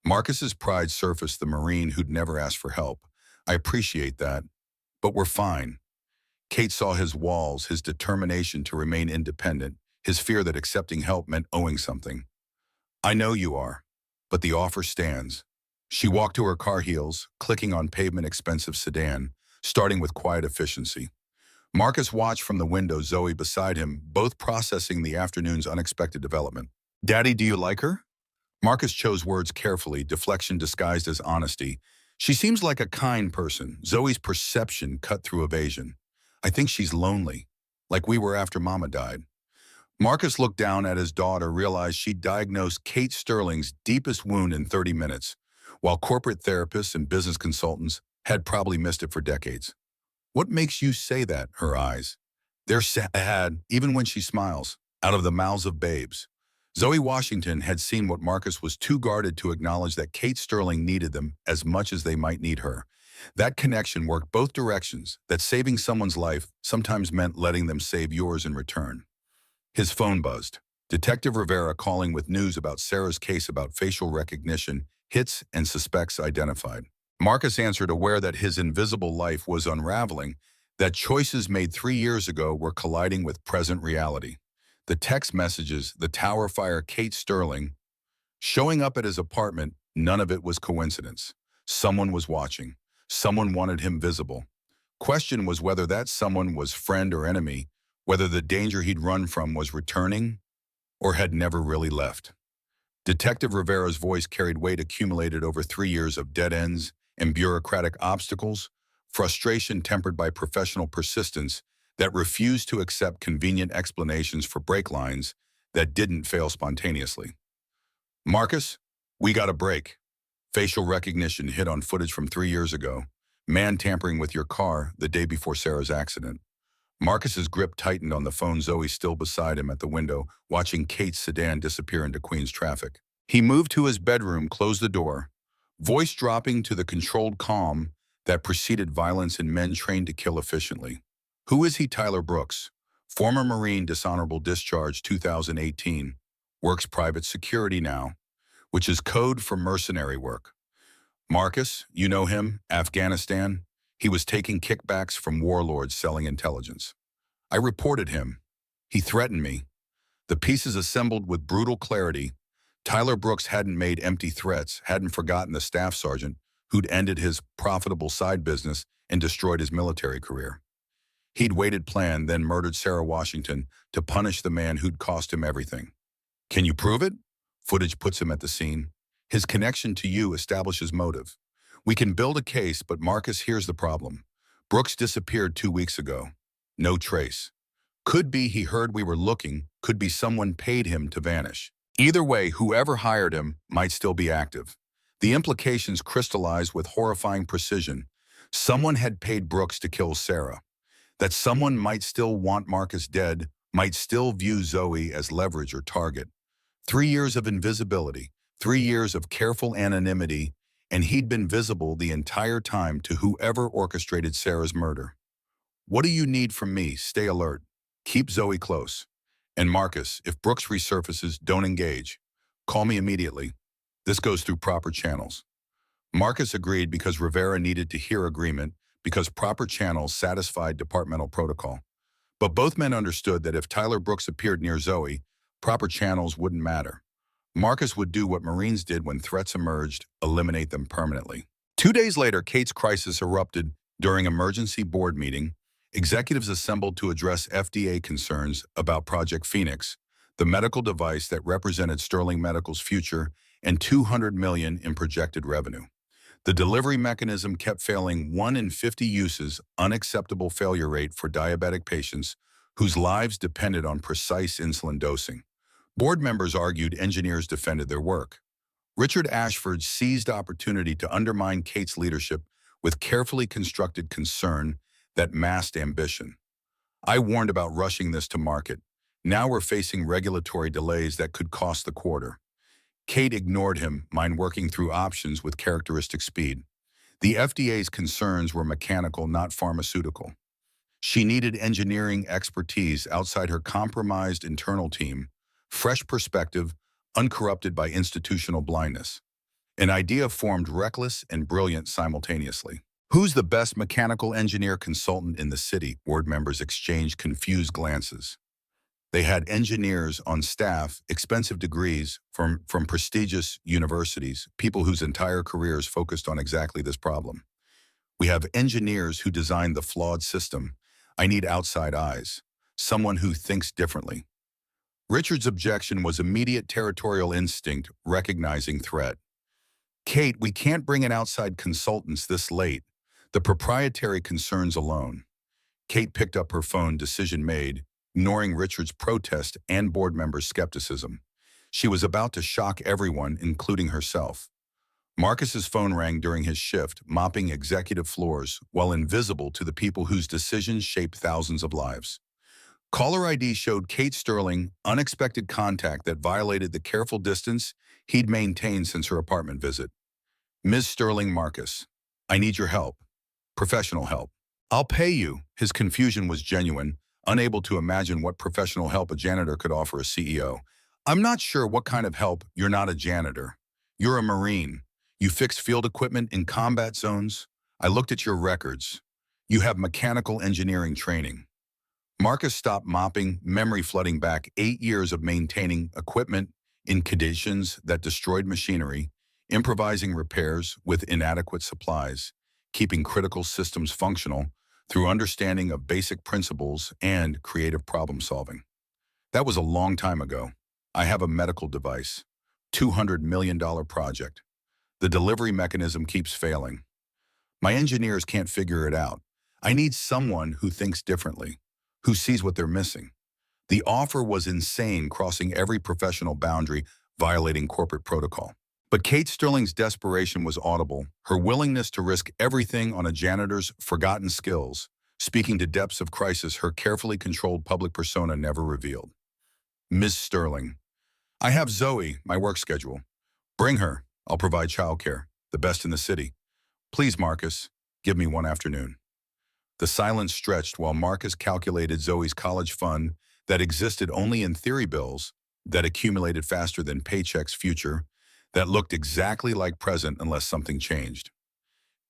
Marcus's pride surfaced, the Marine who'd never asked for help. "I appreciate that, but we're fine." Kate saw his walls, his determination to remain independent, his fear that accepting help meant owing something. "I know you are, but the offer stands." She walked to her car, heels clicking on pavement, expensive sedan, starting with quiet efficiency. Marcus watched from the window, Zoe beside him, both processing the afternoon's unexpected development. "Daddy, do you like her?" Marcus chose words carefully, deflection disguised as honesty. "She seems like a kind person." Zoe's perception cut through evasion. "I think she's lonely, like we were after Mama died." Marcus looked down at his daughter, realized she'd diagnosed Kate Sterling's deepest wound in 30 minutes, while corporate therapists and business consultants had probably missed it for decades. "What makes you say that?" Her eyes. "They're sad, even when she smiles, out of the mouths of babes." Zoe Washington had seen what Marcus was too guarded to acknowledge, that Kate Sterling needed them as much as they might need her. That connection worked both directions, that saving someone's life sometimes meant letting them save yours in return. His phone buzzed. Detective Rivera calling with news about Sarah's case about facial recognition, hits and suspects identified. Marcus answered, aware that his invisible life was unraveling, that choices made 3 years ago were colliding with present reality. The text messages, the tower fire, Kate Sterling showing up at his apartment, none of it was coincidence. Someone was watching. Someone wanted him visible. Question was whether that someone was friend or enemy, whether the danger he'd run from was returning or had never really left. Detective Rivera's voice carried weight accumulated over 3 years of dead ends and bureaucratic obstacles, frustration tempered by professional persistence, that refused to accept convenient explanations for brake lines that didn't fail spontaneously. Marcus, we got a break. Facial recognition hit on footage from 3 years ago. Man tampering with your car the day before Sarah's accident. Marcus's grip tightened on the phone. Zoe still beside him at the window, watching Kate's sedan disappear into Queens traffic. He moved to his bedroom, closed the door, voice dropping to the controlled calm that preceded violence in men trained to kill efficiently. Who is he? Tyler Brooks, former Marine, dishonorable discharge 2018, works private security now, which is code for mercenary work. Marcus, you know him, Afghanistan. He was taking kickbacks from warlords selling intelligence. I reported him. He threatened me. The pieces assembled with brutal clarity. Tyler Brooks hadn't made empty threats, hadn't forgotten the staff sergeant who'd ended his profitable side business and destroyed his military career. He'd waited, planned, then murdered Sarah Washington to punish the man who'd cost him everything. Can you prove it? Footage puts him at the scene. His connection to you establishes motive. We can build a case, but Marcus, here's the problem. Brooks disappeared 2 weeks ago. No trace. Could be he heard we were looking, could be someone paid him to vanish. Either way, whoever hired him might still be active. The implications crystallize with horrifying precision. Someone had paid Brooks to kill Sarah. That someone might still want Marcus dead, might still view Zoe as leverage or target. 3 years of invisibility, 3 years of careful anonymity, and he'd been visible the entire time to whoever orchestrated Sarah's murder. What do you need from me? Stay alert. Keep Zoe close. And Marcus, if Brooks resurfaces, don't engage. Call me immediately. This goes through proper channels. Marcus agreed because Rivera needed to hear agreement, because proper channels satisfied departmental protocol. But both men understood that if Tyler Brooks appeared near Zoe, proper channels wouldn't matter. Marcus would do what Marines did when threats emerged, eliminate them permanently. 2 days later, Kate's crisis erupted during emergency board meeting. Executives assembled to address FDA concerns about Project Phoenix, the medical device that represented Sterling Medical's future and $200 million in projected revenue. The delivery mechanism kept failing. 1 in 50 uses, unacceptable failure rate for diabetic patients whose lives depended on precise insulin dosing. Board members argued, engineers defended their work. Richard Ashford seized opportunity to undermine Kate's leadership with carefully constructed concern that masked ambition. I warned about rushing this to market. Now we're facing regulatory delays that could cost the quarter. Kate ignored him, mind working through options with characteristic speed. The FDA's concerns were mechanical, not pharmaceutical. She needed engineering expertise outside her compromised internal team, fresh perspective, uncorrupted by institutional blindness. An idea formed reckless and brilliant simultaneously. Who's the best mechanical engineer consultant in the city? Board members exchanged confused glances. They had engineers on staff, expensive degrees from prestigious universities, people whose entire careers focused on exactly this problem. We have engineers who designed the flawed system. I need outside eyes, someone who thinks differently. Richard's objection was immediate territorial instinct, recognizing threat. Kate, we can't bring in outside consultants this late. The proprietary concerns alone. Kate picked up her phone, decision made, ignoring Richard's protest and board members' skepticism. She was about to shock everyone, including herself. Marcus's phone rang during his shift, mopping executive floors, while invisible to the people whose decisions shaped thousands of lives. Caller ID showed Kate Sterling, unexpected contact that violated the careful distance he'd maintained since her apartment visit. Ms. Sterling, Marcus, I need your help. Professional help. I'll pay you. His confusion was genuine, unable to imagine what professional help a janitor could offer a CEO. I'm not sure what kind of help. You're not a janitor. You're a Marine. You fix field equipment in combat zones. I looked at your records. You have mechanical engineering training. Marcus stopped mopping, memory flooding back 8 years of maintaining equipment in conditions that destroyed machinery, improvising repairs with inadequate supplies, keeping critical systems functional through understanding of basic principles and creative problem solving. That was a long time ago. I have a medical device, $200 million project. The delivery mechanism keeps failing. My engineers can't figure it out. I need someone who thinks differently. who sees what they're missing. The offer was insane, crossing every professional boundary, violating corporate protocol. But Kate Sterling's desperation was audible, her willingness to risk everything on a janitor's forgotten skills, speaking to depths of crisis her carefully controlled public persona never revealed. Ms. Sterling, I have Zoe, my work schedule. Bring her. I'll provide childcare, the best in the city. Please, Marcus, give me one afternoon. The silence stretched while Marcus calculated Zoe's college fund that existed only in theory bills, that accumulated faster than paychecks future, that looked exactly like present unless something changed.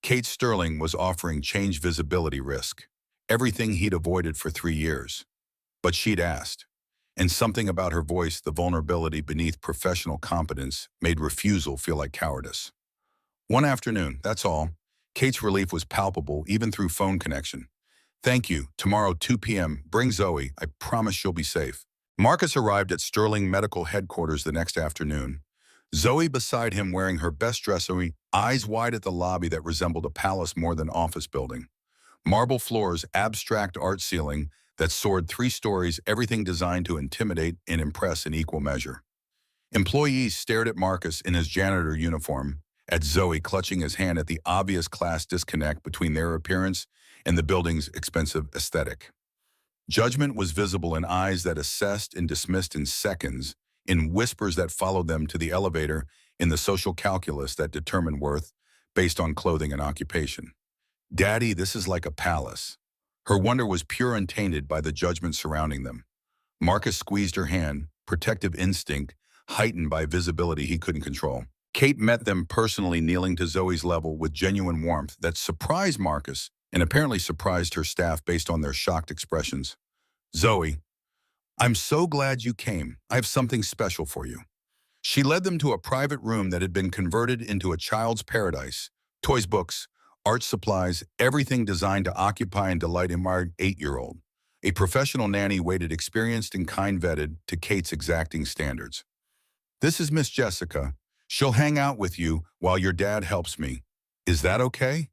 Kate Sterling was offering change visibility risk, everything he'd avoided for 3 years. But she'd asked, and something about her voice, the vulnerability beneath professional competence, made refusal feel like cowardice. One afternoon, that's all. Kate's relief was palpable even through phone connection. Thank you. Tomorrow, 2 p.m. Bring Zoe. I promise she'll be safe. Marcus arrived at Sterling Medical Headquarters the next afternoon. Zoe beside him wearing her best dress, eyes wide at the lobby that resembled a palace more than office building. Marble floors, abstract art ceiling that soared 3 stories, everything designed to intimidate and impress in equal measure. Employees stared at Marcus in his janitor uniform, at Zoe clutching his hand at the obvious class disconnect between their appearance and the building's expensive aesthetic. Judgment was visible in eyes that assessed and dismissed in seconds, in whispers that followed them to the elevator, in the social calculus that determined worth based on clothing and occupation. Daddy, this is like a palace. Her wonder was pure and tainted by the judgment surrounding them. Marcus squeezed her hand, protective instinct, heightened by visibility he couldn't control. Kate met them personally, kneeling to Zoe's level with genuine warmth that surprised Marcus and apparently surprised her staff based on their shocked expressions. Zoe, I'm so glad you came. I have something special for you. She led them to a private room that had been converted into a child's paradise. Toys, books, art supplies, everything designed to occupy and delight in our 8-year-old. A professional nanny waited, experienced and kind-vetted to Kate's exacting standards. This is Miss Jessica. She'll hang out with you while your dad helps me. Is that okay?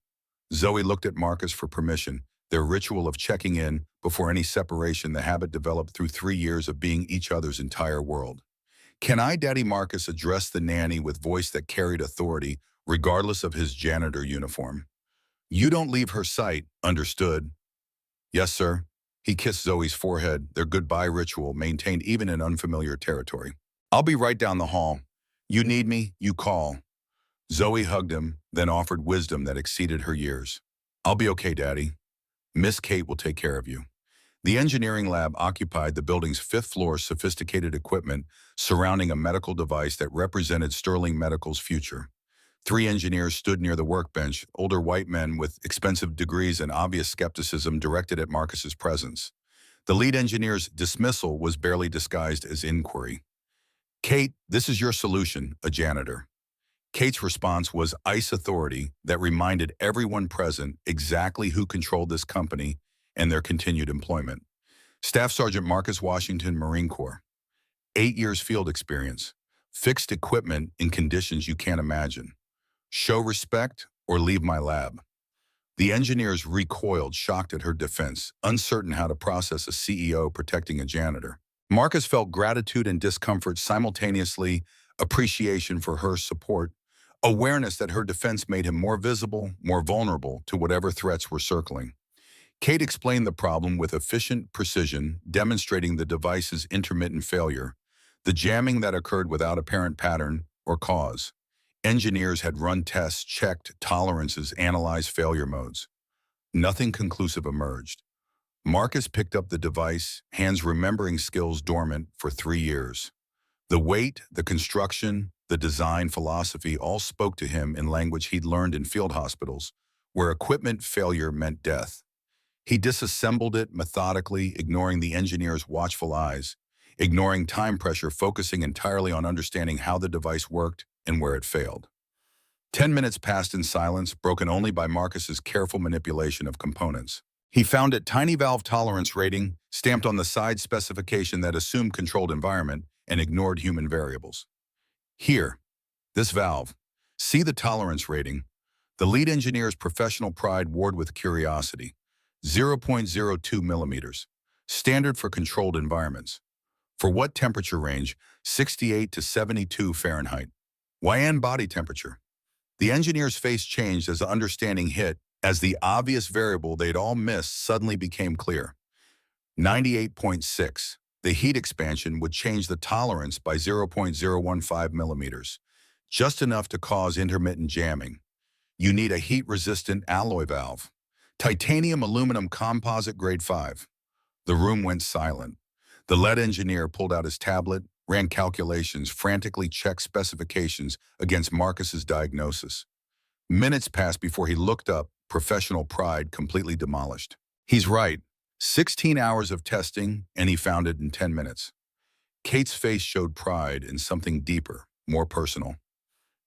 Zoe looked at Marcus for permission, their ritual of checking in before any separation, the habit developed through 3 years of being each other's entire world. Can I, Daddy? Marcus addressed the nanny with voice that carried authority, regardless of his janitor uniform. You don't leave her sight, understood? Yes, sir. He kissed Zoe's forehead, their goodbye ritual maintained even in unfamiliar territory. I'll be right down the hall. You need me, you call. Zoe hugged him, then offered wisdom that exceeded her years. I'll be okay, Daddy. Miss Kate will take care of you. The engineering lab occupied the building's 5th floor, sophisticated equipment surrounding a medical device that represented Sterling Medical's future. 3 engineers stood near the workbench, older white men with expensive degrees and obvious skepticism directed at Marcus's presence. The lead engineer's dismissal was barely disguised as inquiry. Kate, this is your solution, a janitor. Kate's response was ice authority that reminded everyone present exactly who controlled this company and their continued employment. Staff Sergeant Marcus Washington, Marine Corps. 8 years field experience. Fixed equipment in conditions you can't imagine. Show respect or leave my lab. The engineers recoiled, shocked at her defense, uncertain how to process a CEO protecting a janitor. Marcus felt gratitude and discomfort simultaneously, appreciation for her support, awareness that her defense made him more visible, more vulnerable to whatever threats were circling. Kate explained the problem with efficient precision, demonstrating the device's intermittent failure, the jamming that occurred without apparent pattern or cause. Engineers had run tests, checked tolerances, analyzed failure modes. Nothing conclusive emerged. Marcus picked up the device, hands remembering skills dormant for 3 years. The weight, the construction, the design philosophy all spoke to him in language he'd learned in field hospitals, where equipment failure meant death. He disassembled it methodically, ignoring the engineer's watchful eyes, ignoring time pressure, focusing entirely on understanding how the device worked and where it failed. 10 minutes passed in silence, broken only by Marcus's careful manipulation of components. He found a tiny valve tolerance rating stamped on the side specification that assumed controlled environment and ignored human variables. Here, this valve. See the tolerance rating. The lead engineer's professional pride warred with curiosity. 0.02 millimeters. Standard for controlled environments. For what temperature range? 68 to 72 Fahrenheit. Why and body temperature? The engineer's face changed as the understanding hit, as the obvious variable they'd all missed suddenly became clear. 98.6. The heat expansion would change the tolerance by 0.015 millimeters, just enough to cause intermittent jamming. You need a heat-resistant alloy valve. Titanium aluminum composite grade 5. The room went silent. The lead engineer pulled out his tablet, ran calculations, frantically checked specifications against Marcus's diagnosis. Minutes passed before he looked up, professional pride completely demolished. He's right. 16 hours of testing, and he found it in 10 minutes. Kate's face showed pride in something deeper, more personal.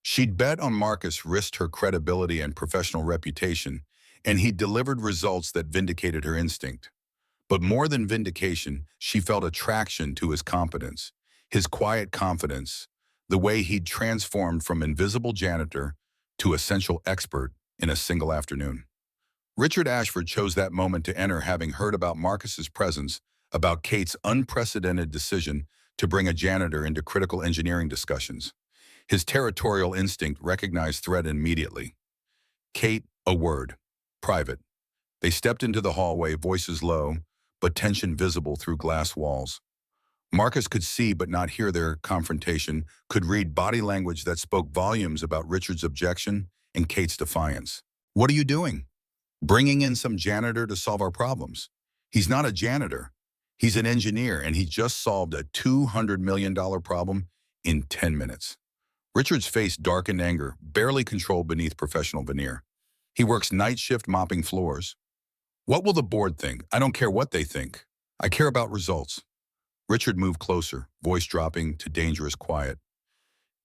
She'd bet on Marcus risked her credibility and professional reputation, and he'd delivered results that vindicated her instinct. But more than vindication, she felt attraction to his competence, his quiet confidence, the way he'd transformed from invisible janitor to essential expert in a single afternoon. Richard Ashford chose that moment to enter, having heard about Marcus's presence, about Kate's unprecedented decision to bring a janitor into critical engineering discussions. His territorial instinct recognized threat immediately. Kate, a word. Private. They stepped into the hallway, voices low, but tension visible through glass walls. Marcus could see but not hear their confrontation, could read body language that spoke volumes about Richard's objection and Kate's defiance. What are you doing? Bringing in some janitor to solve our problems. He's not a janitor. He's an engineer, and he just solved a $200 million problem in 10 minutes. Richard's face darkened anger, barely controlled beneath professional veneer. He works night shift mopping floors. What will the board think? I don't care what they think. I care about results. Richard moved closer, voice dropping to dangerous quiet.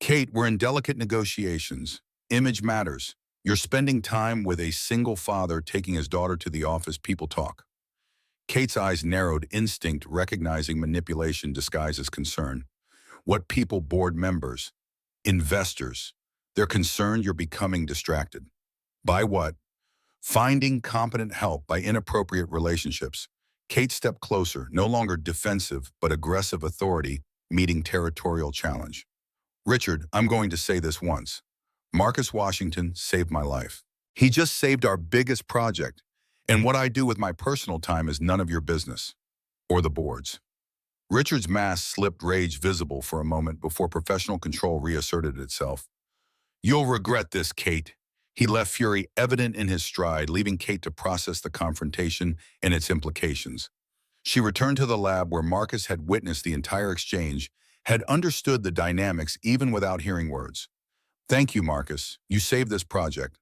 Kate, we're in delicate negotiations. Image matters. You're spending time with a single father taking his daughter to the office. People talk. Kate's eyes narrowed, instinct recognizing manipulation disguised as concern. What people? Board members, investors. They're concerned you're becoming distracted. By what? Finding competent help by inappropriate relationships. Kate stepped closer, no longer defensive but aggressive authority, meeting territorial challenge. Richard, I'm going to say this once. Marcus Washington saved my life. He just saved our biggest project, and what I do with my personal time is none of your business. Or the board's. Richard's mask slipped, rage visible for a moment before professional control reasserted itself. You'll regret this, Kate. He left fury evident in his stride, leaving Kate to process the confrontation and its implications. She returned to the lab where Marcus had witnessed the entire exchange, had understood the dynamics even without hearing words. Thank you, Marcus. You saved this project.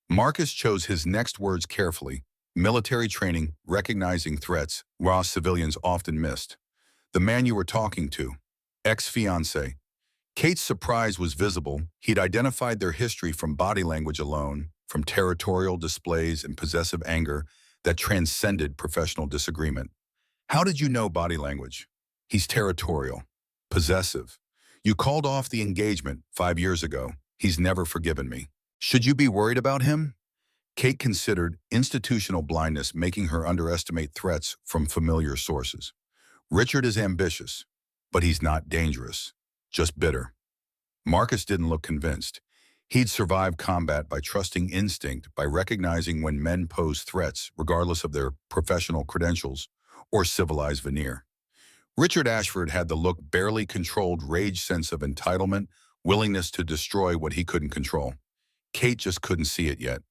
Marcus chose his next words carefully. Military training, recognizing threats, raw civilians often missed. The man you were talking to, ex-fiancé. Kate's surprise was visible. He'd identified their history from body language alone, from territorial displays and possessive anger that transcended professional disagreement. How did you know body language? He's territorial, possessive. You called off the engagement 5 years ago. He's never forgiven me. Should you be worried about him? Kate considered institutional blindness, making her underestimate threats from familiar sources. Richard is ambitious, but he's not dangerous, just bitter. Marcus didn't look convinced. He'd survived combat by trusting instinct, by recognizing when men pose threats, regardless of their professional credentials or civilized veneer. Richard Ashford had the look, barely controlled rage, sense of entitlement, willingness to destroy what he couldn't control. Kate just couldn't see it yet.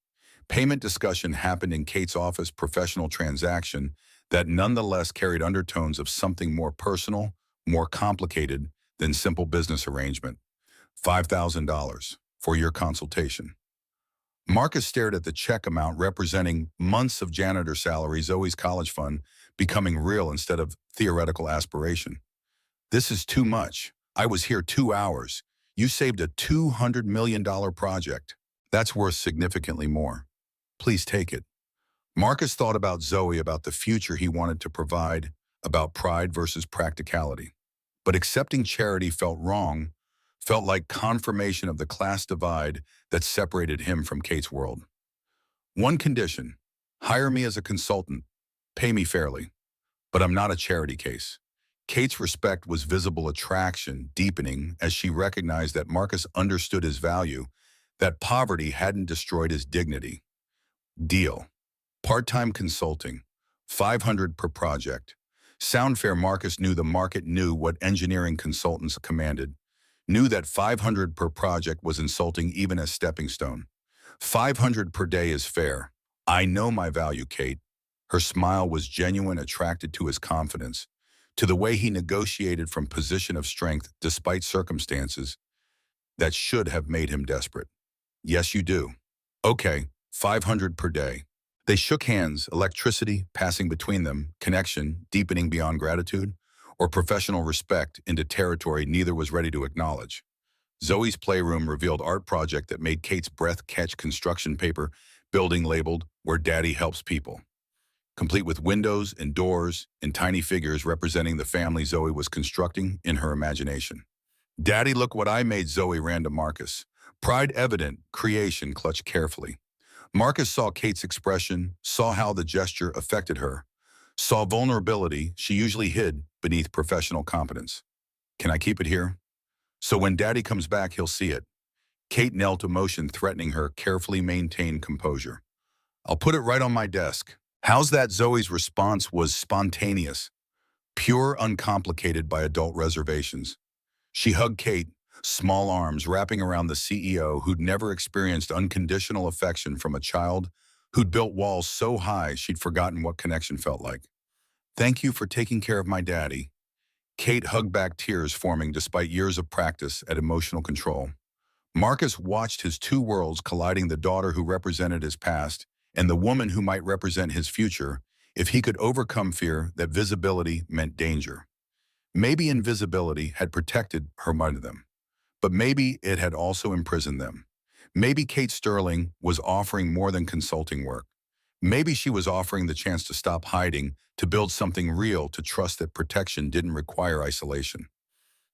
Payment discussion happened in Kate's office, professional transaction that nonetheless carried undertones of something more personal, more complicated than simple business arrangement. $5,000 for your consultation. Marcus stared at the check amount representing months of janitor salary, Zoe's college fund, becoming real instead of theoretical aspiration. This is too much. I was here 2 hours. You saved a $200 million project. That's worth significantly more. Please take it. Marcus thought about Zoe, about the future he wanted to provide, about pride versus practicality. But accepting charity felt wrong, felt like confirmation of the class divide that separated him from Kate's world. One condition: hire me as a consultant, pay me fairly. But I'm not a charity case. Kate's respect was visible attraction, deepening as she recognized that Marcus understood his value, that poverty hadn't destroyed his dignity. Deal. Part-time consulting. 500 per project. Sound fair. Marcus knew the market knew what engineering consultants commanded. Knew that 500 per project was insulting even as stepping stone. 500 per day is fair. I know my value, Kate. Her smile was genuine, attracted to his confidence, to the way he negotiated from position of strength despite circumstances that should have made him desperate. Yes, you do. Okay, 500 per day. They shook hands, electricity passing between them, connection deepening beyond gratitude, or professional respect into territory neither was ready to acknowledge. Zoe's playroom revealed art project that made Kate's breath catch. Construction paper, building labeled, "Where Daddy Helps People." Complete with windows and doors and tiny figures representing the family Zoe was constructing in her imagination. "Daddy, look what I made," Zoe ran to Marcus. Pride evident, creation clutched carefully. Marcus saw Kate's expression, saw how the gesture affected her, saw vulnerability she usually hid beneath professional competence. "Can I keep it here? So when Daddy comes back, he'll see it." Kate knelt, emotion threatening her, carefully maintained composure. "I'll put it right on my desk." "How's that?" Zoe's response was spontaneous, pure, uncomplicated by adult reservations. She hugged Kate, small arms wrapping around the CEO who'd never experienced unconditional affection from a child who'd built walls so high she'd forgotten what connection felt like. "Thank you for taking care of my daddy." Kate hugged back, tears forming despite years of practice at emotional control. Marcus watched his two worlds colliding, the daughter who represented his past and the woman who might represent his future if he could overcome fear that visibility meant danger. Maybe invisibility had protected her mind of them, but maybe it had also imprisoned them. Maybe Kate Sterling was offering more than consulting work. Maybe she was offering the chance to stop hiding, to build something real, to trust that protection didn't require isolation.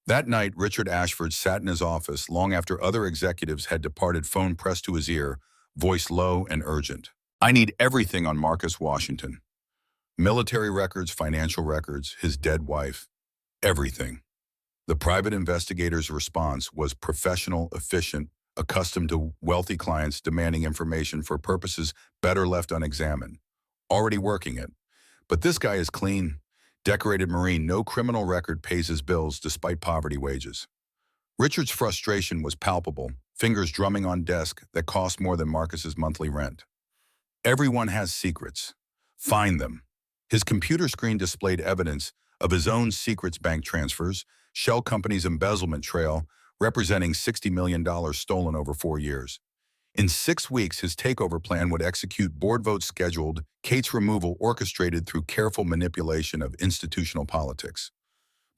That night, Richard Ashford sat in his office long after other executives had departed, phone pressed to his ear, voice low and urgent. "I need everything on Marcus Washington. Military records, financial records, his dead wife. Everything." The private investigator's response was professional, efficient, accustomed to wealthy clients demanding information for purposes better left unexamined. Already working it. But this guy is clean. Decorated Marine, no criminal record, pays his bills despite poverty wages. Richard's frustration was palpable, fingers drumming on desk that cost more than Marcus's monthly rent. Everyone has secrets. Find them. His computer screen displayed evidence of his own secrets: bank transfers, shell company's embezzlement trail, representing $60 million stolen over 4 years. In 6 weeks, his takeover plan would execute, board votes scheduled, Kate's removal orchestrated through careful manipulation of institutional politics.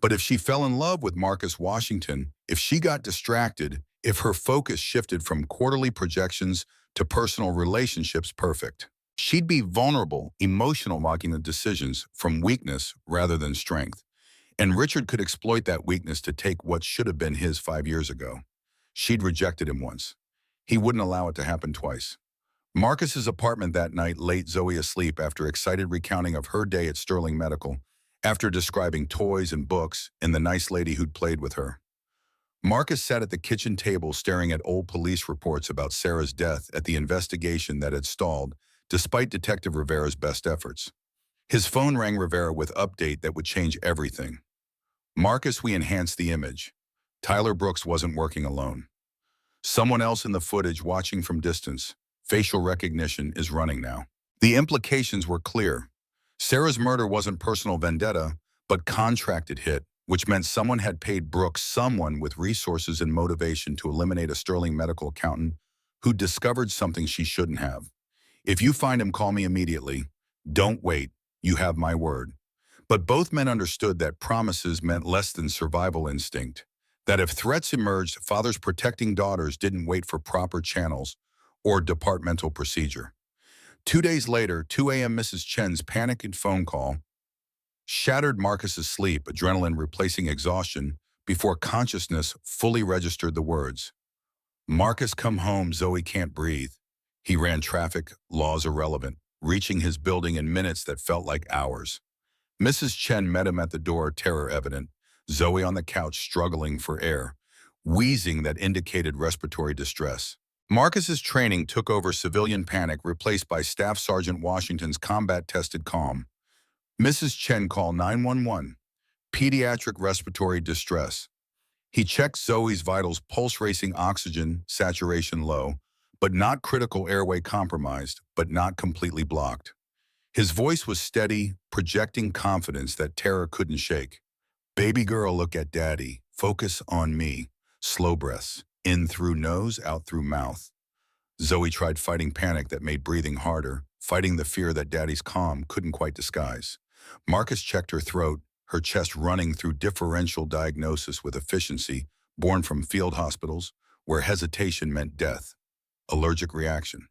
But if she fell in love with Marcus Washington, if she got distracted, if her focus shifted from quarterly projections to personal relationships, perfect. She'd be vulnerable, emotional, making the decisions from weakness rather than strength. And Richard could exploit that weakness to take what should have been his 5 years ago. She'd rejected him once. He wouldn't allow it to happen twice. Marcus's apartment that night, late, Zoe asleep after excited recounting of her day at Sterling Medical, after describing toys and books and the nice lady who'd played with her. Marcus sat at the kitchen table staring at old police reports about Sarah's death, at the investigation that had stalled, despite Detective Rivera's best efforts. His phone rang, Rivera with update that would change everything. "Marcus, we enhanced the image. Tyler Brooks wasn't working alone. Someone else in the footage, watching from distance. Facial recognition is running now." The implications were clear. Sarah's murder wasn't personal vendetta, but contracted hit, which meant someone had paid Brooks, someone with resources and motivation, to eliminate a Sterling Medical accountant who discovered something she shouldn't have. "If you find him, call me immediately. Don't wait. You have my word." But both men understood that promises meant less than survival instinct. That if threats emerged, fathers protecting daughters didn't wait for proper channels or departmental procedure. 2 days later, 2 a.m., Mrs. Chen's panicked phone call shattered Marcus's sleep, adrenaline replacing exhaustion before consciousness fully registered the words. "Marcus, come home, Zoe can't breathe." He ran traffic, laws irrelevant, reaching his building in minutes that felt like hours. Mrs. Chen met him at the door, terror evident, Zoe on the couch struggling for air, wheezing that indicated respiratory distress. Marcus's training took over civilian panic, replaced by Staff Sergeant Washington's combat-tested calm. Mrs. Chen called 911, pediatric respiratory distress. He checked Zoe's vitals, pulse racing, oxygen saturation low, but not critical, airway compromised, but not completely blocked. His voice was steady, projecting confidence that terror couldn't shake. Baby girl, look at daddy. Focus on me. Slow breaths. In through nose, out through mouth. Zoe tried fighting panic that made breathing harder, fighting the fear that daddy's calm couldn't quite disguise. Marcus checked her throat, her chest running through differential diagnosis with efficiency, born from field hospitals, where hesitation meant death. Allergic reaction.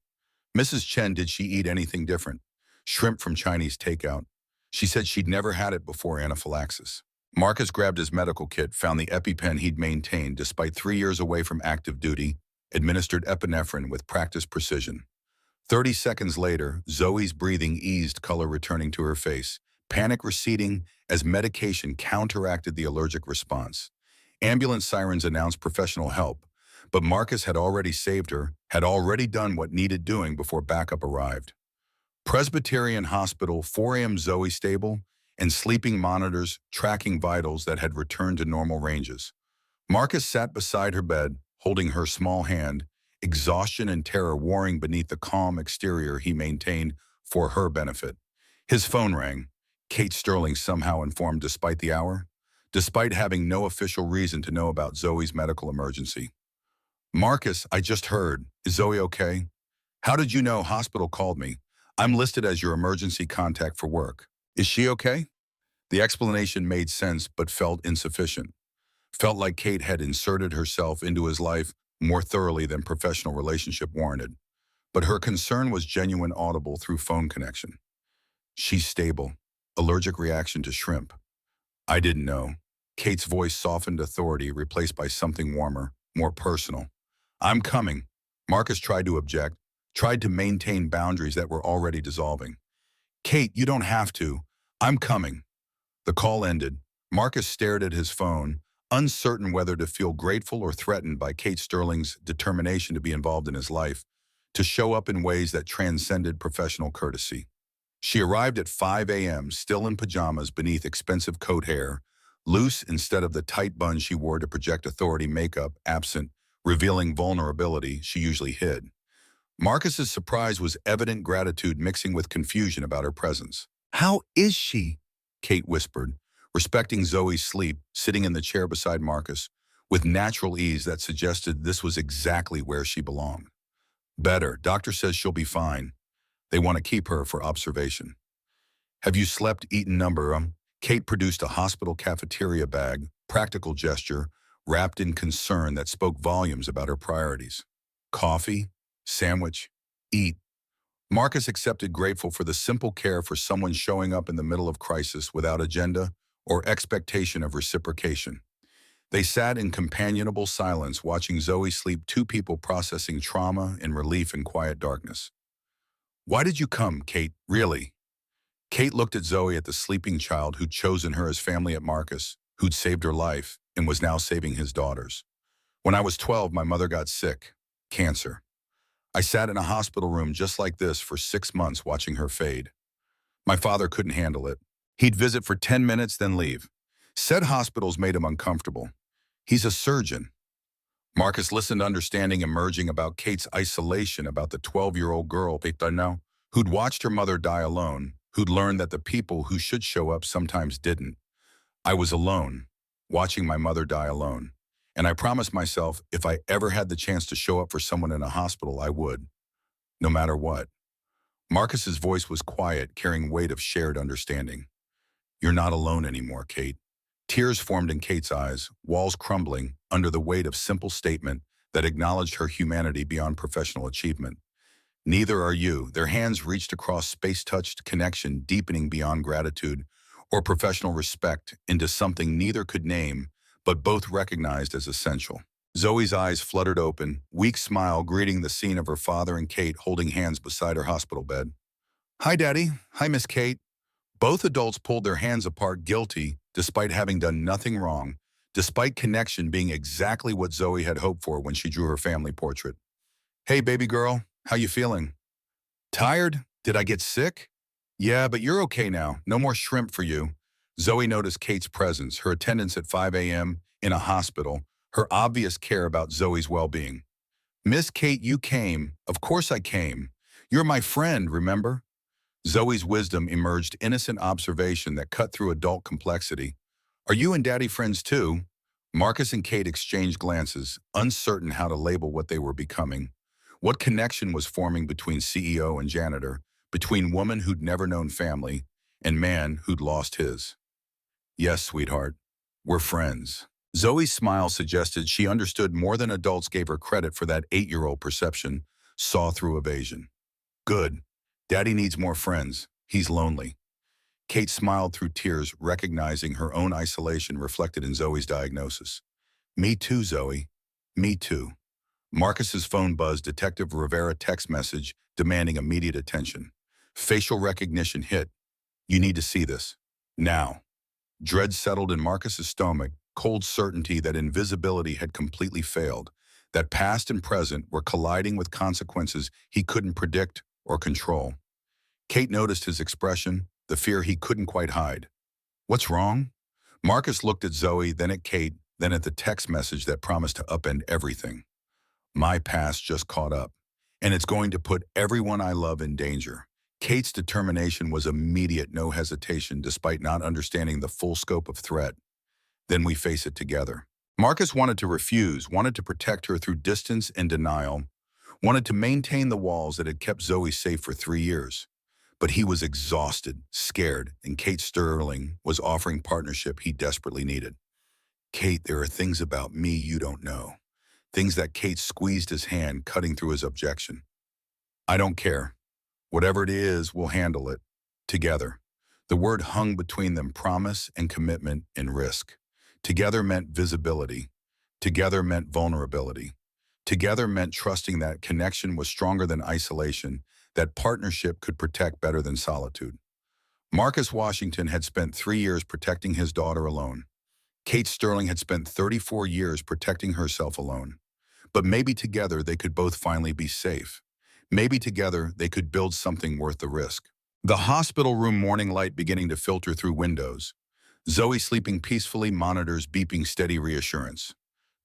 Mrs. Chen, did she eat anything different? Shrimp from Chinese takeout. She said she'd never had it before, anaphylaxis. Marcus grabbed his medical kit, found the EpiPen he'd maintained despite 3 years away from active duty, administered epinephrine with practiced precision. 30 seconds later, Zoe's breathing eased, color returning to her face, panic receding as medication counteracted the allergic response. Ambulance sirens announced professional help, but Marcus had already saved her, had already done what needed doing before backup arrived. Presbyterian Hospital, 4 a.m. Zoe stable, and sleeping monitors tracking vitals that had returned to normal ranges. Marcus sat beside her bed, holding her small hand, exhaustion and terror warring beneath the calm exterior he maintained for her benefit. His phone rang. Kate Sterling somehow informed despite the hour, despite having no official reason to know about Zoe's medical emergency. Marcus, I just heard. Is Zoe okay? How did you know? Hospital called me. I'm listed as your emergency contact for work. Is she okay? The explanation made sense but felt insufficient. Felt like Kate had inserted herself into his life more thoroughly than professional relationship warranted. But her concern was genuine, audible through phone connection. She's stable. Allergic reaction to shrimp. I didn't know. Kate's voice softened, authority replaced by something warmer, more personal. I'm coming. Marcus tried to object, tried to maintain boundaries that were already dissolving. Kate, you don't have to. I'm coming. The call ended. Marcus stared at his phone, uncertain whether to feel grateful or threatened by Kate Sterling's determination to be involved in his life, to show up in ways that transcended professional courtesy. She arrived at 5 a.m., still in pajamas beneath expensive coat hair, loose instead of the tight bun she wore to project authority, makeup absent, revealing vulnerability she usually hid. Marcus's surprise was evident, gratitude mixing with confusion about her presence. How is she? Kate whispered, respecting Zoe's sleep, sitting in the chair beside Marcus, with natural ease that suggested this was exactly where she belonged. Better. Doctor says she'll be fine. They want to keep her for observation. Have you slept, eaten number? Kate produced a hospital cafeteria bag, practical gesture, wrapped in concern that spoke volumes about her priorities. Coffee, sandwich, eat. Marcus accepted, grateful for the simple care for someone showing up in the middle of crisis without agenda or expectation of reciprocation. They sat in companionable silence, watching Zoe sleep, two people processing trauma and relief in quiet darkness. Why did you come, Kate? Really? Kate looked at Zoe, at the sleeping child who'd chosen her as family, at Marcus, who'd saved her life and was now saving his daughter's. When I was 12, my mother got sick. Cancer. I sat in a hospital room just like this for 6 months watching her fade. My father couldn't handle it. He'd visit for 10 minutes, then leave. Said hospitals made him uncomfortable. He's a surgeon. Marcus listened, understanding emerging about Kate's isolation, about the 12-year-old girl, who'd watched her mother die alone, who'd learned that the people who should show up sometimes didn't. I was alone, watching my mother die alone. And I promised myself if I ever had the chance to show up for someone in a hospital, I would. No matter what. Marcus's voice was quiet, carrying weight of shared understanding. You're not alone anymore, Kate. Tears formed in Kate's eyes, walls crumbling under the weight of simple statement that acknowledged her humanity beyond professional achievement. Neither are you. Their hands reached across space-touched connection, deepening beyond gratitude or professional respect into something neither could name, but both recognized as essential. Zoe's eyes fluttered open, weak smile greeting the scene of her father and Kate holding hands beside her hospital bed. Hi, Daddy. Hi, Miss Kate. Both adults pulled their hands apart guilty despite having done nothing wrong, despite connection being exactly what Zoe had hoped for when she drew her family portrait. Hey, baby girl, how you feeling? Tired? Did I get sick? Yeah, but you're okay now. No more shrimp for you. Zoe noticed Kate's presence, her attendance at 5 a.m. in a hospital, her obvious care about Zoe's well-being. Miss Kate, you came. Of course I came. You're my friend, remember? Zoe's wisdom emerged innocent observation that cut through adult complexity. Are you and Daddy friends too? Marcus and Kate exchanged glances, uncertain how to label what they were becoming. What connection was forming between CEO and janitor, between woman who'd never known family and man who'd lost his? Yes, sweetheart, we're friends. Zoe's smile suggested she understood more than adults gave her credit for that 8-year-old perception, saw through evasion. Good. Daddy needs more friends. He's lonely. Kate smiled through tears, recognizing her own isolation reflected in Zoe's diagnosis. Me too, Zoe. Me too. Marcus's phone buzzed, Detective Rivera text message demanding immediate attention. Facial recognition hit. You need to see this. Now. Dread settled in Marcus's stomach, cold certainty that invisibility had completely failed, that past and present were colliding with consequences he couldn't predict or control. Kate noticed his expression, the fear he couldn't quite hide. What's wrong? Marcus looked at Zoe, then at Kate, then at the text message that promised to upend everything. My past just caught up, and it's going to put everyone I love in danger. Kate's determination was immediate, no hesitation, despite not understanding the full scope of threat. Then we face it together. Marcus wanted to refuse, wanted to protect her through distance and denial, wanted to maintain the walls that had kept Zoe safe for 3 years. But he was exhausted, scared, and Kate Sterling was offering partnership he desperately needed. Kate, there are things about me you don't know. Things that Kate squeezed his hand, cutting through his objection. I don't care. Whatever it is, we'll handle it. Together. The word hung between them, promise and commitment and risk. Together meant visibility. Together meant vulnerability. Together meant trusting that connection was stronger than isolation, that partnership could protect better than solitude. Marcus Washington had spent 3 years protecting his daughter alone. Kate Sterling had spent 34 years protecting herself alone. But maybe together they could both finally be safe. Maybe together they could build something worth the risk. The hospital room morning light beginning to filter through windows. Zoe sleeping peacefully, monitors beeping steady reassurance.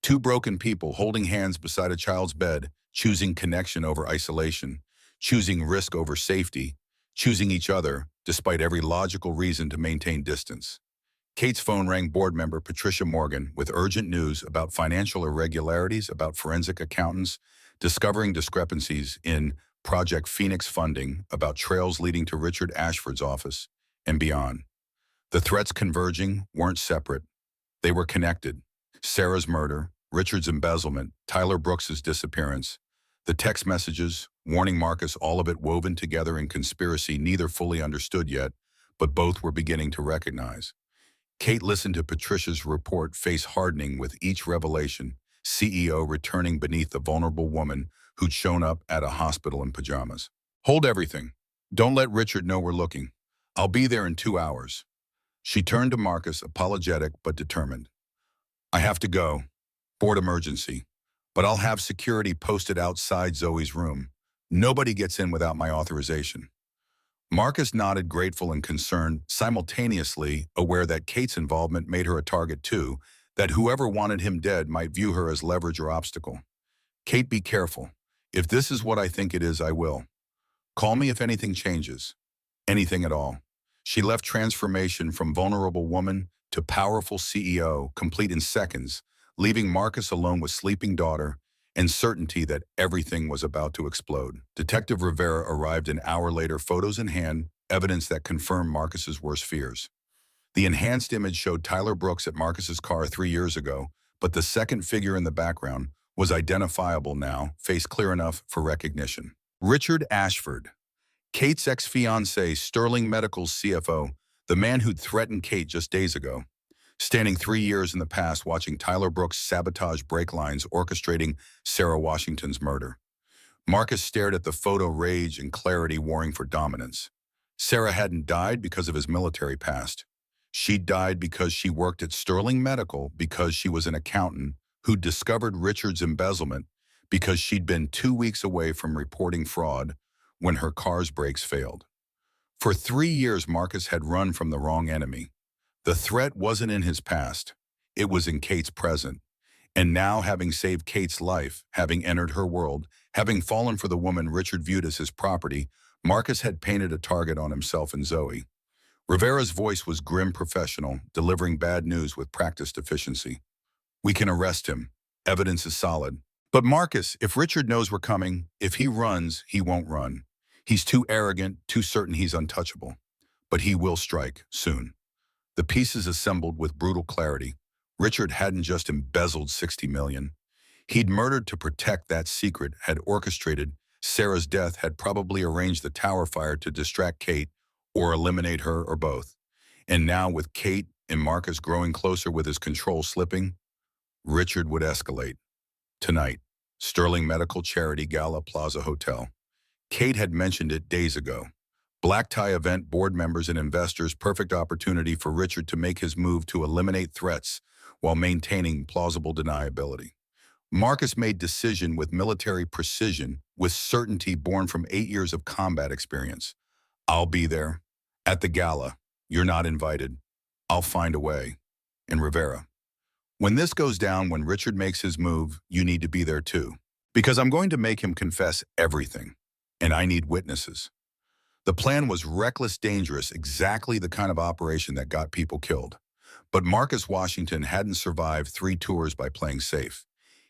Two broken people holding hands beside a child's bed, choosing connection over isolation, choosing risk over safety, choosing each other despite every logical reason to maintain distance. Kate's phone rang. Board member Patricia Morgan with urgent news about financial irregularities, about forensic accountants discovering discrepancies in Project Phoenix funding, about trails leading to Richard Ashford's office, and beyond. The threats converging weren't separate. They were connected. Sarah's murder, Richard's embezzlement, Tyler Brooks's disappearance, the text messages, warning Marcus, all of it woven together in conspiracy neither fully understood yet, but both were beginning to recognize. Kate listened to Patricia's report, face hardening with each revelation, CEO returning beneath the vulnerable woman who'd shown up at a hospital in pajamas. Hold everything. Don't let Richard know we're looking. I'll be there in 2 hours. She turned to Marcus, apologetic but determined. I have to go. Board emergency. But I'll have security posted outside Zoe's room. Nobody gets in without my authorization. Marcus nodded, grateful and concerned, simultaneously aware that Kate's involvement made her a target too, that whoever wanted him dead might view her as leverage or obstacle. Kate, be careful. If this is what I think it is, I will. Call me if anything changes. Anything at all. She left transformation from vulnerable woman to powerful CEO, complete in seconds, leaving Marcus alone with sleeping daughter and certainty that everything was about to explode. Detective Rivera arrived an hour later, photos in hand, evidence that confirmed Marcus's worst fears. The enhanced image showed Tyler Brooks at Marcus's car 3 years ago, but the second figure in the background was identifiable now, face clear enough for recognition. Richard Ashford, Kate's ex-fiancé, Sterling Medical's CFO, the man who'd threatened Kate just days ago. Standing 3 years in the past, watching Tyler Brooks sabotage brake lines, orchestrating Sarah Washington's murder. Marcus stared at the photo, rage and clarity warring for dominance. Sarah hadn't died because of his military past. She died because she worked at Sterling Medical, because she was an accountant who discovered Richard's embezzlement, because she'd been 2 weeks away from reporting fraud when her car's brakes failed. For 3 years, Marcus had run from the wrong enemy. The threat wasn't in his past. It was in Kate's present. And now, having saved Kate's life, having entered her world, having fallen for the woman Richard viewed as his property, Marcus had painted a target on himself and Zoe. Rivera's voice was grim professional, delivering bad news with practiced efficiency. "We can arrest him. Evidence is solid. But Marcus, if Richard knows we're coming, if he runs, he won't run. He's too arrogant, too certain he's untouchable. But he will strike, soon." The pieces assembled with brutal clarity. Richard hadn't just embezzled 60 million. He'd murdered to protect that secret, had orchestrated Sarah's death, had probably arranged the tower fire to distract Kate or eliminate her, or both. And now, with Kate and Marcus growing closer, with his control slipping, Richard would escalate. Tonight, Sterling Medical Charity Gala, Plaza Hotel. Kate had mentioned it days ago. Black tie event, board members and investors, perfect opportunity for Richard to make his move to eliminate threats while maintaining plausible deniability. Marcus made decision with military precision, with certainty born from 8 years of combat experience. "I'll be there. At the gala. You're not invited. I'll find a way." And Rivera, "When this goes down, when Richard makes his move, you need to be there too. Because I'm going to make him confess everything. And I need witnesses." The plan was reckless, dangerous, exactly the kind of operation that got people killed. But Marcus Washington hadn't survived 3 tours by playing safe.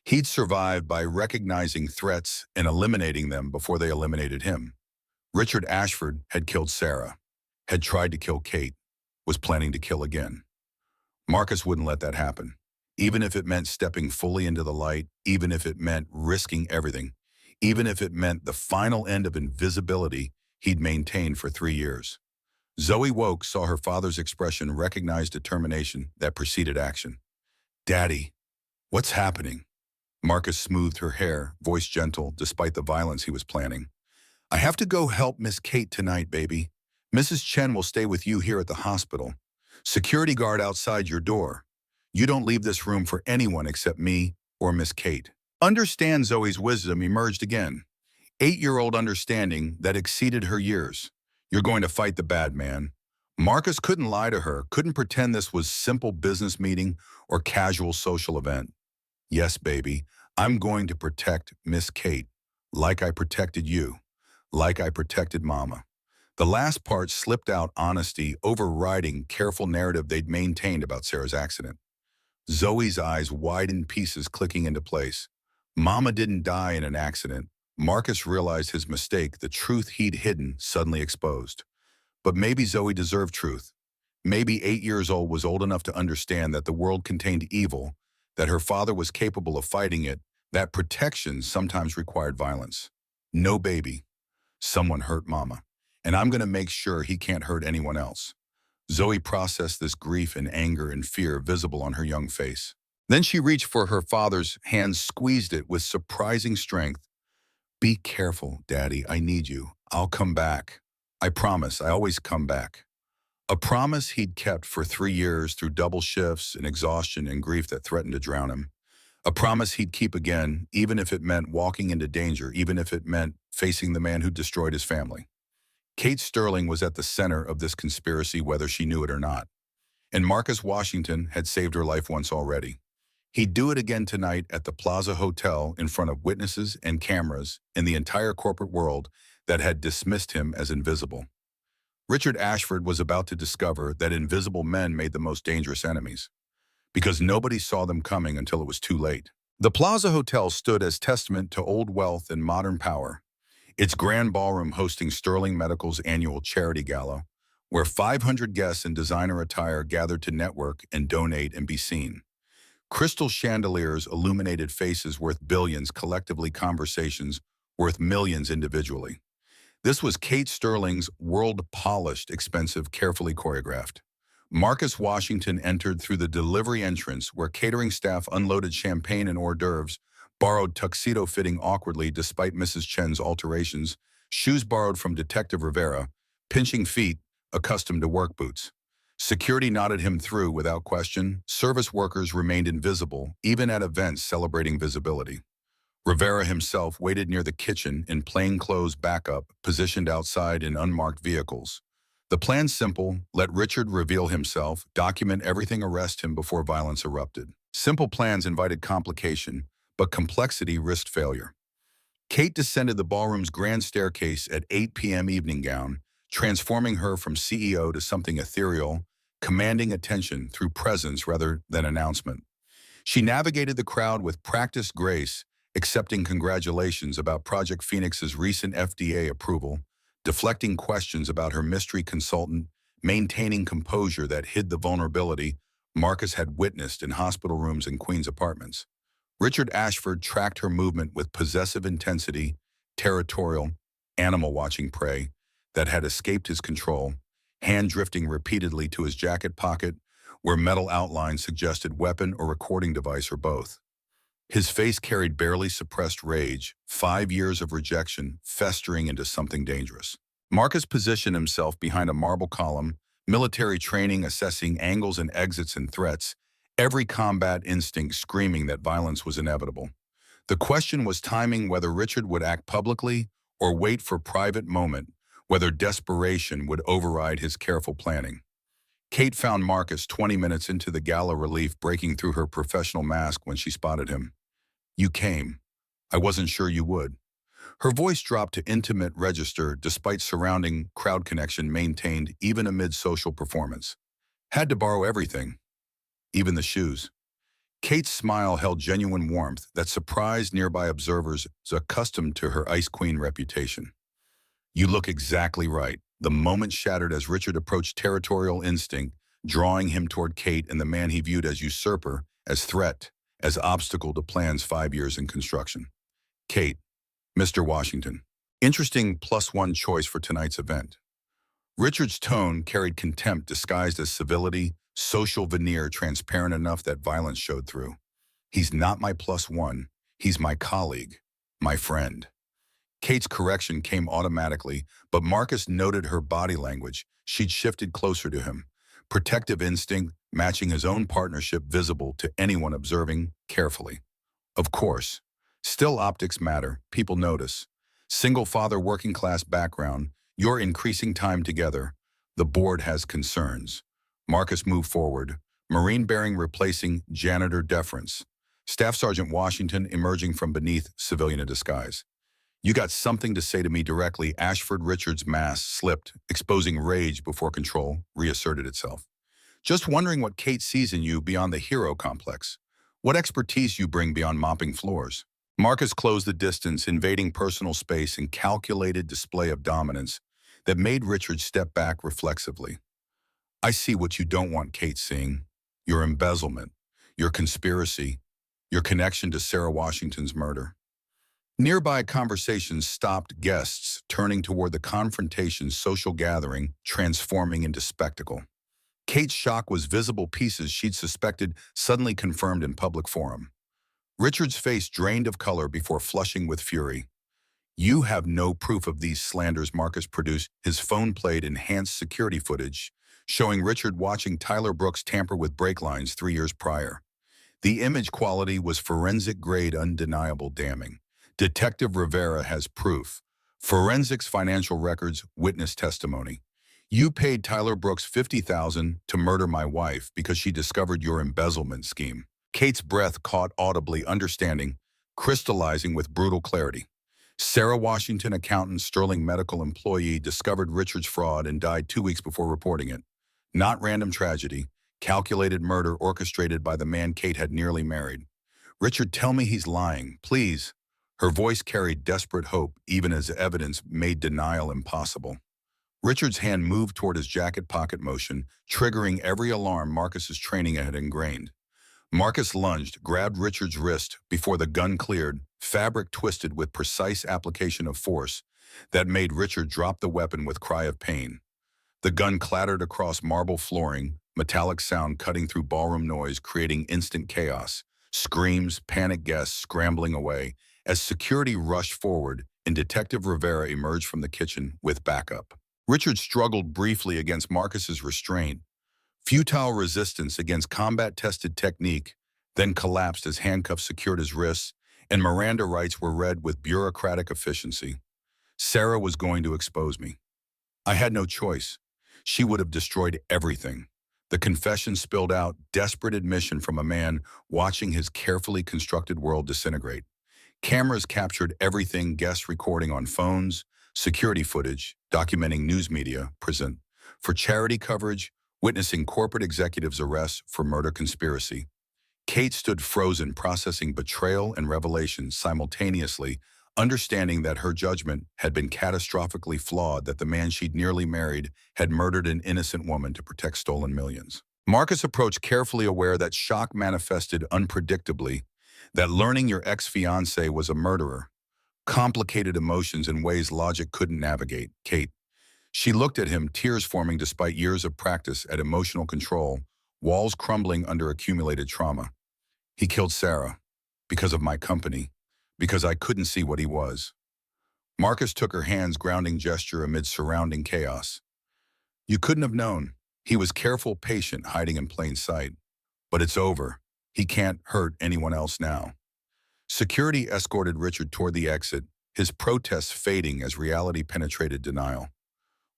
He'd survived by recognizing threats and eliminating them before they eliminated him. Richard Ashford had killed Sarah, had tried to kill Kate, was planning to kill again. Marcus wouldn't let that happen, even if it meant stepping fully into the light, even if it meant risking everything, even if it meant the final end of invisibility he'd maintained for 3 years. Zoe woke, saw her father's expression, recognized determination that preceded action. "Daddy, what's happening?" Marcus smoothed her hair, voice gentle, despite the violence he was planning. "I have to go help Miss Kate tonight, baby. Mrs. Chen will stay with you here at the hospital. Security guard outside your door. You don't leave this room for anyone except me or Miss Kate." Understand, Zoe's wisdom emerged again. 8-year-old understanding that exceeded her years. "You're going to fight the bad man." Marcus couldn't lie to her, couldn't pretend this was simple business meeting or casual social event. "Yes, baby, I'm going to protect Miss Kate, like I protected you, like I protected Mama." The last part slipped out, honesty overriding careful narrative they'd maintained about Sarah's accident. Zoe's eyes widened, pieces clicking into place. Mama didn't die in an accident. Marcus realized his mistake, the truth he'd hidden suddenly exposed. But maybe Zoe deserved truth. Maybe 8 years old was old enough to understand that the world contained evil, that her father was capable of fighting it, that protection sometimes required violence. "No, baby. Someone hurt Mama, and I'm going to make sure he can't hurt anyone else." Zoe processed this grief and anger and fear visible on her young face. Then she reached for her father's hand, squeezed it with surprising strength. "Be careful, Daddy. I need you. I'll come back. I promise. I always come back." A promise he'd kept for 3 years through double shifts and exhaustion and grief that threatened to drown him. A promise he'd keep again, even if it meant walking into danger, even if it meant facing the man who destroyed his family. Kate Sterling was at the center of this conspiracy, whether she knew it or not. And Marcus Washington had saved her life once already. He'd do it again tonight at the Plaza Hotel in front of witnesses and cameras in the entire corporate world that had dismissed him as invisible. Richard Ashford was about to discover that invisible men made the most dangerous enemies, because nobody saw them coming until it was too late. The Plaza Hotel stood as testament to old wealth and modern power, its grand ballroom hosting Sterling Medical's annual charity gala, where 500 guests in designer attire gathered to network and donate and be seen. Crystal chandeliers illuminated faces worth billions, collectively conversations worth millions individually. This was Kate Sterling's world-polished, expensive, carefully choreographed. Marcus Washington entered through the delivery entrance, where catering staff unloaded champagne and hors d'oeuvres, borrowed tuxedo fitting awkwardly despite Mrs. Chen's alterations, shoes borrowed from Detective Rivera, pinching feet, accustomed to work boots. Security nodded him through without question. Service workers remained invisible, even at events celebrating visibility. Rivera himself waited near the kitchen in plainclothes backup, positioned outside in unmarked vehicles. The plan's simple: let Richard reveal himself, document everything, arrest him before violence erupted. Simple plans invited complication, but complexity risked failure. Kate descended the ballroom's grand staircase at 8 p.m. evening gown, transforming her from CEO to something ethereal, commanding attention through presence rather than announcement. She navigated the crowd with practiced grace, accepting congratulations about Project Phoenix's recent FDA approval, deflecting questions about her mystery consultant, maintaining composure that hid the vulnerability Marcus had witnessed in hospital rooms and Queen's apartments. Richard Ashford tracked her movement with possessive intensity, territorial, animal-watching prey that had escaped his control, hand drifting repeatedly to his jacket pocket where metal outlines suggested weapon or recording device or both. His face carried barely suppressed rage, 5 years of rejection festering into something dangerous. Marcus positioned himself behind a marble column, military training assessing angles and exits and threats, every combat instinct screaming that violence was inevitable. The question was timing, whether Richard would act publicly or wait for private moment, whether desperation would override his careful planning. Kate found Marcus 20 minutes into the gala relief breaking through her professional mask when she spotted him. "You came. I wasn't sure you would." Her voice dropped to intimate register despite surrounding crowd connection maintained even amid social performance. "Had to borrow everything, even the shoes." Kate's smile held genuine warmth that surprised nearby observers accustomed to her Ice Queen reputation. "You look exactly right." The moment shattered as Richard approached territorial instinct, drawing him toward Kate and the man he viewed as usurper, as threat, as obstacle to plans 5 years in construction. "Kate, Mr. Washington. Interesting +1 choice for tonight's event." Richard's tone carried contempt disguised as civility, social veneer transparent enough that violence showed through. "He's not my +1. He's my colleague, my friend." Kate's correction came automatically, but Marcus noted her body language. She'd shifted closer to him, protective instinct matching his own partnership visible to anyone observing carefully. Of course. Still optics matter, people notice. Single father, working class background, you're increasing time together. The board has concerns. Marcus moved forward, Marine bearing replacing janitor deference. Staff Sergeant Washington emerging from beneath civilian disguise. "You got something to say to me directly." Ashford Richards' mask slipped, exposing rage before control reasserted itself. "Just wondering what Kate sees in you beyond the hero complex. What expertise you bring beyond mopping floors." Marcus closed the distance, invading personal space in calculated display of dominance that made Richard step back reflexively. "I see what you don't want Kate seeing. Your embezzlement, your conspiracy, your connection to Sarah Washington's murder." Nearby conversations stopped, guests turning toward the confrontation's social gathering, transforming into spectacle. Kate's shock was visible, pieces she'd suspected suddenly confirmed in public forum. Richard's face drained of color before flushing with fury. "You have no proof of these slanders." Marcus produced. His phone played enhanced security footage, showing Richard watching Tyler Brooks tamper with brake lines 3 years prior. The image quality was forensic-grade, undeniable, damning. "Detective Rivera has proof. Forensics, financial records, witness testimony. You paid Tyler Brooks $50,000 to murder my wife because she discovered your embezzlement scheme." Kate's breath caught audibly, understanding, crystallizing with brutal clarity. Sarah Washington, accountant, Sterling medical employee, discovered Richard's fraud and died 2 weeks before reporting it. Not random tragedy, calculated murder orchestrated by the man Kate had nearly married. "Richard, tell me he's lying, please." Her voice carried desperate hope, even as evidence made denial impossible. Richard's hand moved toward his jacket pocket motion, triggering every alarm Marcus's training had ingrained. Marcus lunged, grabbed Richard's wrist before the gun cleared, fabric twisted with precise application of force that made Richard drop the weapon with cry of pain. The gun clattered across marble flooring, metallic sound cutting through ballroom noise, creating instant chaos. Screams, panicked guests scrambling away as security rushed forward and Detective Rivera emerged from the kitchen with backup. Richard struggled briefly against Marcus's restraint, futile resistance against combat-tested technique, then collapsed as handcuffs secured his wrists and Miranda rights were read with bureaucratic efficiency. Sarah was going to expose me. I had no choice. She would have destroyed everything. The confession spilled out, desperate admission from a man watching his carefully constructed world disintegrate. Cameras captured everything, guests recording on phones, security footage, documenting news media, present, for charity coverage, witnessing corporate executives' arrests for murder conspiracy. Kate stood frozen, processing betrayal and revelation simultaneously, understanding that her judgment had been catastrophically flawed, that the man she'd nearly married had murdered an innocent woman to protect stolen millions. Marcus approached carefully, aware that shock manifested unpredictably, that learning your ex-fiancé was a murderer, complicated emotions in ways logic couldn't navigate. Kate. She looked at him, tears forming despite years of practice at emotional control, walls crumbling under accumulated trauma. He killed Sarah because of my company, because I couldn't see what he was. Marcus took her hand's grounding gesture amid surrounding chaos. You couldn't have known. He was careful, patient, hiding in plain sight. But it's over. He can't hurt anyone else now. Security escorted Richard toward the exit, his protests fading as reality penetrated denial.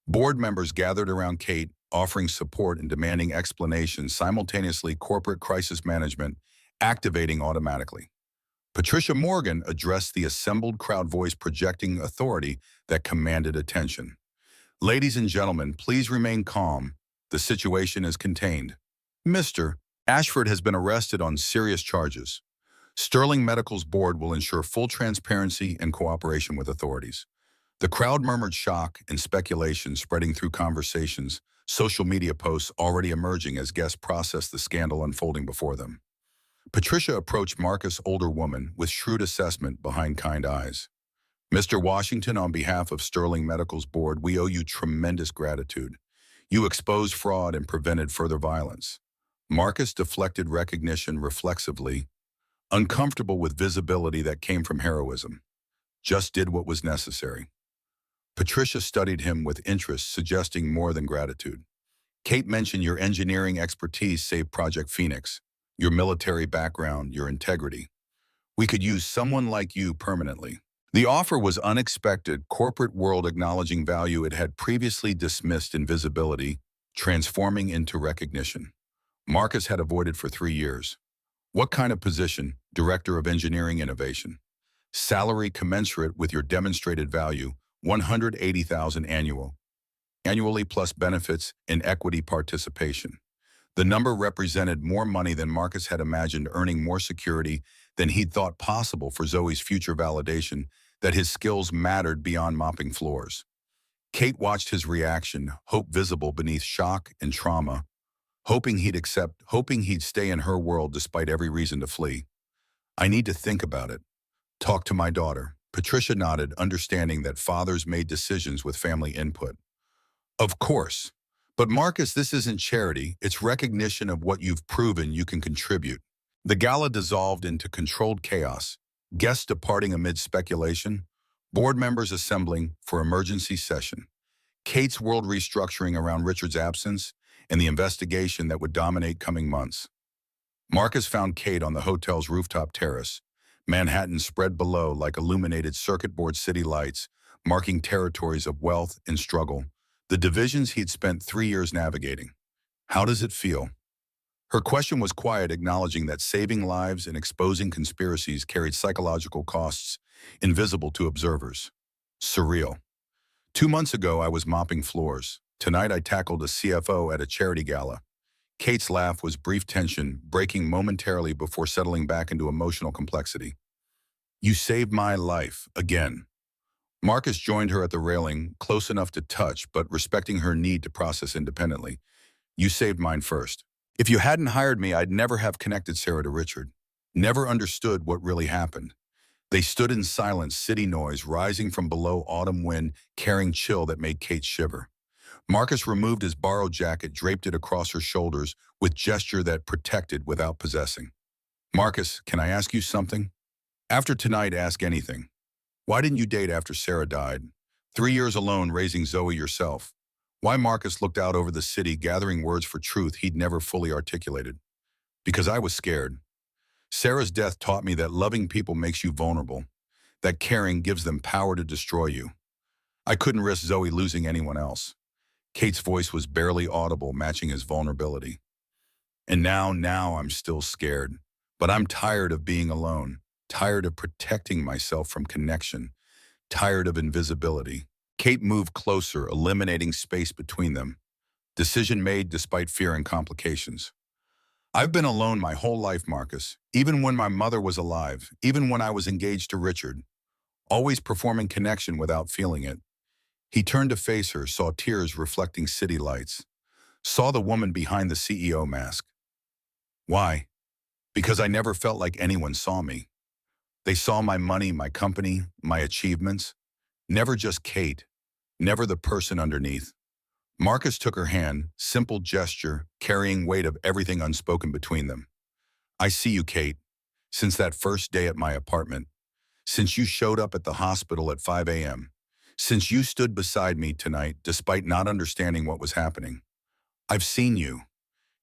Board members gathered around Kate, offering support and demanding explanations, simultaneously corporate crisis management activating automatically. Patricia Morgan addressed the assembled crowd, voice projecting authority that commanded attention. Ladies and gentlemen, please remain calm. The situation is contained. Mr. Ashford has been arrested on serious charges. Sterling Medical's board will ensure full transparency and cooperation with authorities. The crowd murmured, shock and speculation spreading through conversations, social media posts already emerging as guests processed the scandal unfolding before them. Patricia approached Marcus' older woman with shrewd assessment behind kind eyes. Mr. Washington, on behalf of Sterling Medical's board, we owe you tremendous gratitude. You exposed fraud and prevented further violence. Marcus deflected recognition reflexively, uncomfortable with visibility that came from heroism. Just did what was necessary. Patricia studied him with interest, suggesting more than gratitude. Kate mentioned your engineering expertise saved Project Phoenix, your military background, your integrity. We could use someone like you permanently. The offer was unexpected, corporate world acknowledging value it had previously dismissed in visibility, transforming into recognition. Marcus had avoided for 3 years. What kind of position? Director of Engineering Innovation. Salary commensurate with your demonstrated value, $180,000 annually plus benefits and equity participation. The number represented more money than Marcus had imagined, earning more security than he'd thought possible for Zoe's future validation that his skills mattered beyond mopping floors. Kate watched his reaction, hope visible beneath shock and trauma, hoping he'd accept, hoping he'd stay in her world despite every reason to flee. I need to think about it. Talk to my daughter. Patricia nodded, understanding that fathers made decisions with family input. Of course. But Marcus, this isn't charity, it's recognition of what you've proven you can contribute. The gala dissolved into controlled chaos, guests departing amid speculation, board members assembling for emergency session, Kate's world restructuring around Richard's absence, and the investigation that would dominate coming months. Marcus found Kate on the hotel's rooftop terrace, Manhattan spread below like illuminated circuit board city lights, marking territories of wealth and struggle, the divisions he'd spent 3 years navigating. How does it feel? Her question was quiet, acknowledging that saving lives and exposing conspiracies carried psychological costs invisible to observers. Surreal. 2 months ago, I was mopping floors. Tonight, I tackled a CFO at a charity gala. Kate's laugh was brief tension, breaking momentarily before settling back into emotional complexity. You saved my life, again. Marcus joined her at the railing, close enough to touch, but respecting her need to process independently. You saved mine first. If you hadn't hired me, I'd never have connected Sarah to Richard. Never understood what really happened. They stood in silence, city noise rising from below, autumn wind carrying chill that made Kate shiver. Marcus removed his borrowed jacket, draped it across her shoulders with gesture that protected without possessing. Marcus, can I ask you something? After tonight, ask anything. Why didn't you date after Sarah died? 3 years alone raising Zoe yourself. Why Marcus looked out over the city gathering words for truth he'd never fully articulated. Because I was scared. Sarah's death taught me that loving people makes you vulnerable, that caring gives them power to destroy you. I couldn't risk Zoe losing anyone else. Kate's voice was barely audible, matching his vulnerability. And now I'm still scared. But I'm tired of being alone, tired of protecting myself from connection, tired of invisibility. Kate moved closer, eliminating space between them. Decision made despite fear and complications. I've been alone my whole life, Marcus, even when my mother was alive, even when I was engaged to Richard, always performing connection without feeling it. He turned to face her, saw tears reflecting city lights, saw the woman behind the CEO mask. Why? Because I never felt like anyone saw me. They saw my money, my company, my achievements. Never just Kate, never the person underneath. Marcus took her hand, simple gesture, carrying weight of everything unspoken between them. I see you, Kate, since that first day at my apartment, since you showed up at the hospital at 5 a.m., since you stood beside me tonight despite not understanding what was happening. I've seen you.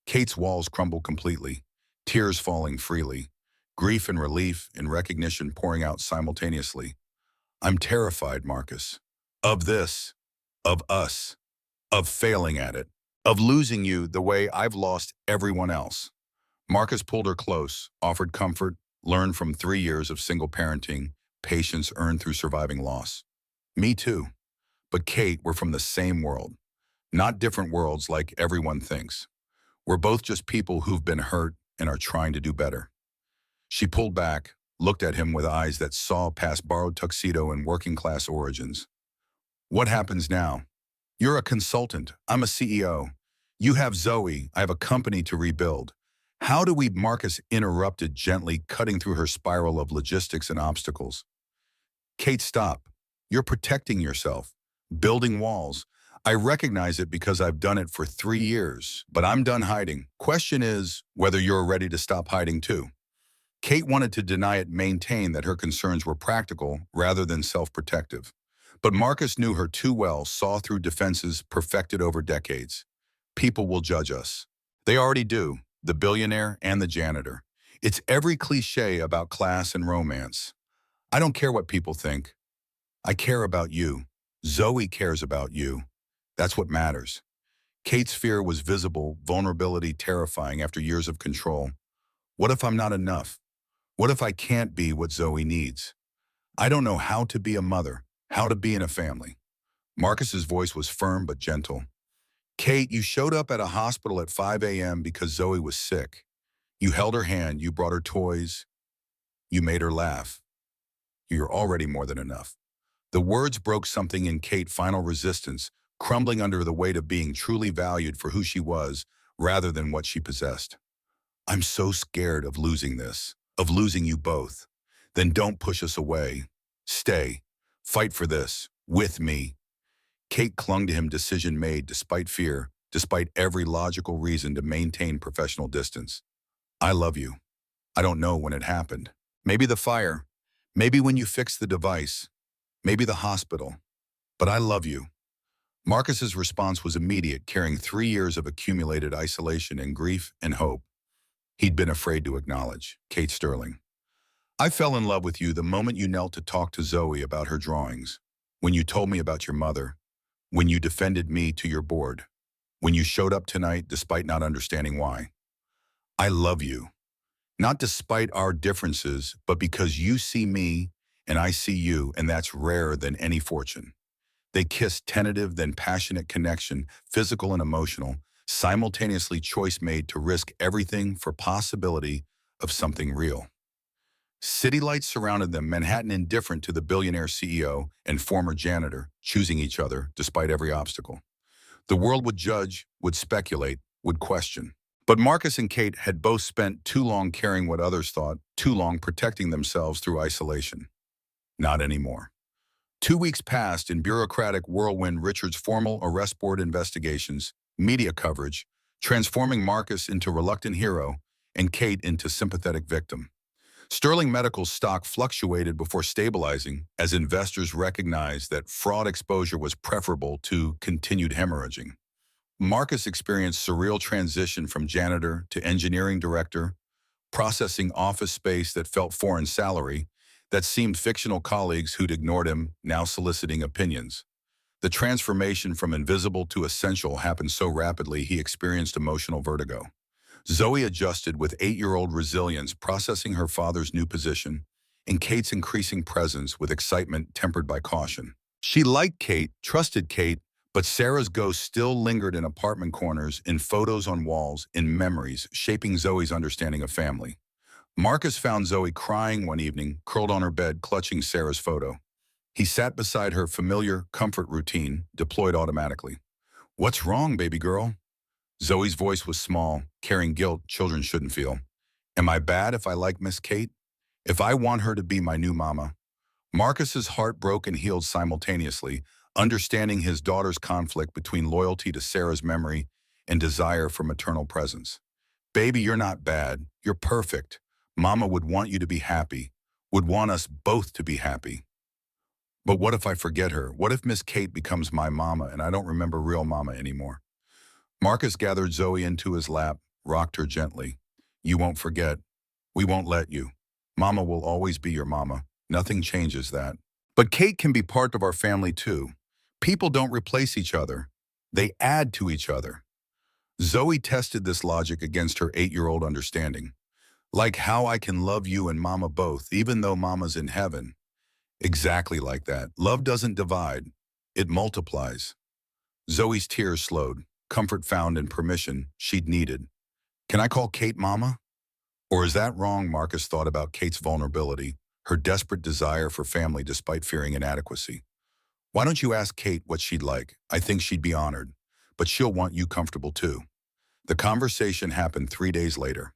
Kate's walls crumbled completely, tears falling freely, grief and relief and recognition pouring out simultaneously. I'm terrified, Marcus, of this, of us, of failing at it, of losing you the way I've lost everyone else. Marcus pulled her close, offered comfort, learned from 3 years of single parenting, patience earned through surviving loss. Me too. But Kate, we're from the same world, not different worlds like everyone thinks. We're both just people who've been hurt and are trying to do better. She pulled back, looked at him with eyes that saw past borrowed tuxedo and working class origins. What happens now? You're a consultant. I'm a CEO. You have Zoe. I have a company to rebuild. How do we? Marcus interrupted gently, cutting through her spiral of logistics and obstacles. Kate, stop. You're protecting yourself, building walls. I recognize it because I've done it for 3 years, but I'm done hiding. Question is whether you're ready to stop hiding too. Kate wanted to deny it, maintain that her concerns were practical rather than self-protective. But Marcus knew her too well, saw through defenses perfected over decades. People will judge us. They already do, the billionaire and the janitor. It's every cliche about class and romance. I don't care what people think. I care about you. Zoe cares about you. That's what matters. Kate's fear was visible, vulnerability terrifying after years of control. What if I'm not enough? What if I can't be what Zoe needs? I don't know how to be a mother, how to be in a family. Marcus's voice was firm but gentle. Kate, you showed up at a hospital at 5 a.m. because Zoe was sick. You held her hand, you brought her toys, you made her laugh. You're already more than enough. The words broke something in Kate, final resistance, crumbling under the weight of being truly valued for who she was rather than what she possessed. I'm so scared of losing this, of losing you both. Then don't push us away. Stay. Fight for this, with me. Kate clung to him, decision made despite fear, despite every logical reason to maintain professional distance. I love you. I don't know when it happened. Maybe the fire. Maybe when you fixed the device. Maybe the hospital. But I love you. Marcus's response was immediate, carrying 3 years of accumulated isolation and grief and hope he'd been afraid to acknowledge. Kate Sterling. I fell in love with you the moment you knelt to talk to Zoe about her drawings, when you told me about your mother, when you defended me to your board, when you showed up tonight despite not understanding why. I love you, not despite our differences, but because you see me and I see you, and that's rarer than any fortune. They kissed, tentative then passionate connection, physical and emotional, simultaneously choice made to risk everything for possibility of something real. City lights surrounded them, Manhattan indifferent to the billionaire CEO and former janitor, choosing each other despite every obstacle. The world would judge, would speculate, would question. But Marcus and Kate had both spent too long caring what others thought, too long protecting themselves through isolation. Not anymore. 2 weeks passed in bureaucratic whirlwind, Richard's formal arrest board investigations, media coverage, transforming Marcus into reluctant hero and Kate into sympathetic victim. Sterling Medical's stock fluctuated before stabilizing as investors recognized that fraud exposure was preferable to continued hemorrhaging. Marcus experienced surreal transition from janitor to engineering director, processing office space that felt foreign salary, that seemed fictional colleagues who'd ignored him, now soliciting opinions. The transformation from invisible to essential happened so rapidly he experienced emotional vertigo. Zoe adjusted with 8-year-old resilience, processing her father's new position, and Kate's increasing presence with excitement tempered by caution. She liked Kate, trusted Kate, but Sarah's ghost still lingered in apartment corners, in photos on walls, in memories, shaping Zoe's understanding of family. Marcus found Zoe crying one evening, curled on her bed, clutching Sarah's photo. He sat beside her, familiar comfort routine, deployed automatically. "What's wrong, baby girl?" Zoe's voice was small, carrying guilt children shouldn't feel. "Am I bad if I like Miss Kate? If I want her to be my new mama?" Marcus's heart broke and healed simultaneously, understanding his daughter's conflict between loyalty to Sarah's memory and desire for maternal presence. "Baby, you're not bad. You're perfect. Mama would want you to be happy, would want us both to be happy. But what if I forget her? What if Miss Kate becomes my mama and I don't remember real mama anymore?" Marcus gathered Zoe into his lap, rocked her gently. "You won't forget. We won't let you. Mama will always be your mama. Nothing changes that. But Kate can be part of our family too. People don't replace each other. They add to each other." Zoe tested this logic against her 8-year-old understanding. "Like how I can love you and Mama both, even though Mama's in heaven." Exactly like that. Love doesn't divide. It multiplies. Zoe's tears slowed, comfort found in permission she'd needed. "Can I call Kate Mama? Or is that wrong?" Marcus thought about Kate's vulnerability, her desperate desire for family despite fearing inadequacy. "Why don't you ask Kate what she'd like? I think she'd be honored. But she'll want you comfortable too." The conversation happened 3 days later.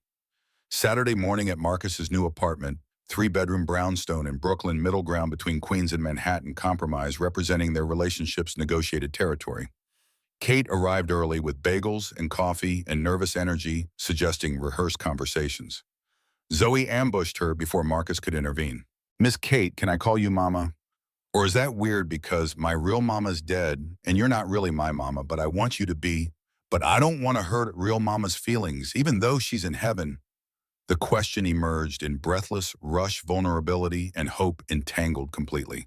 Saturday morning at Marcus's new apartment, 3-bedroom brownstone in Brooklyn, middle ground between Queens and Manhattan, compromise representing their relationship's negotiated territory. Kate arrived early with bagels and coffee and nervous energy, suggesting rehearsed conversations. Zoe ambushed her before Marcus could intervene. "Miss Kate, can I call you Mama? Or is that weird because my real mama's dead and you're not really my mama, but I want you to be, but I don't want to hurt real mama's feelings, even though she's in heaven." The question emerged in breathless rush, vulnerability, and hope entangled completely.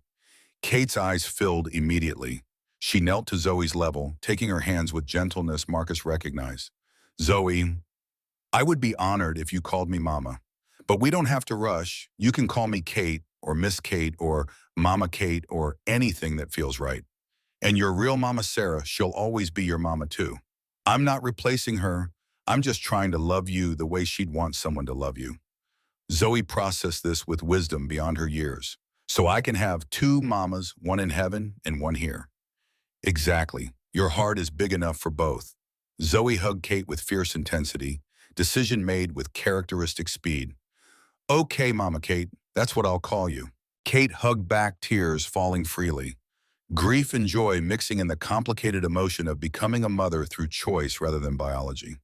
Kate's eyes filled immediately. She knelt to Zoe's level, taking her hands with gentleness Marcus recognized. "Zoe, I would be honored if you called me Mama. But we don't have to rush. You can call me Kate, or Miss Kate, or Mama Kate, or anything that feels right. And your real Mama Sarah, she'll always be your mama too. I'm not replacing her. I'm just trying to love you the way she'd want someone to love you." Zoe processed this with wisdom beyond her years. "So I can have 2 mamas, one in heaven and one here." "Exactly. Your heart is big enough for both." Zoe hugged Kate with fierce intensity, decision made with characteristic speed. "Okay, Mama Kate, that's what I'll call you." Kate hugged back, tears falling freely. Grief and joy mixing in the complicated emotion of becoming a mother through choice rather than biology.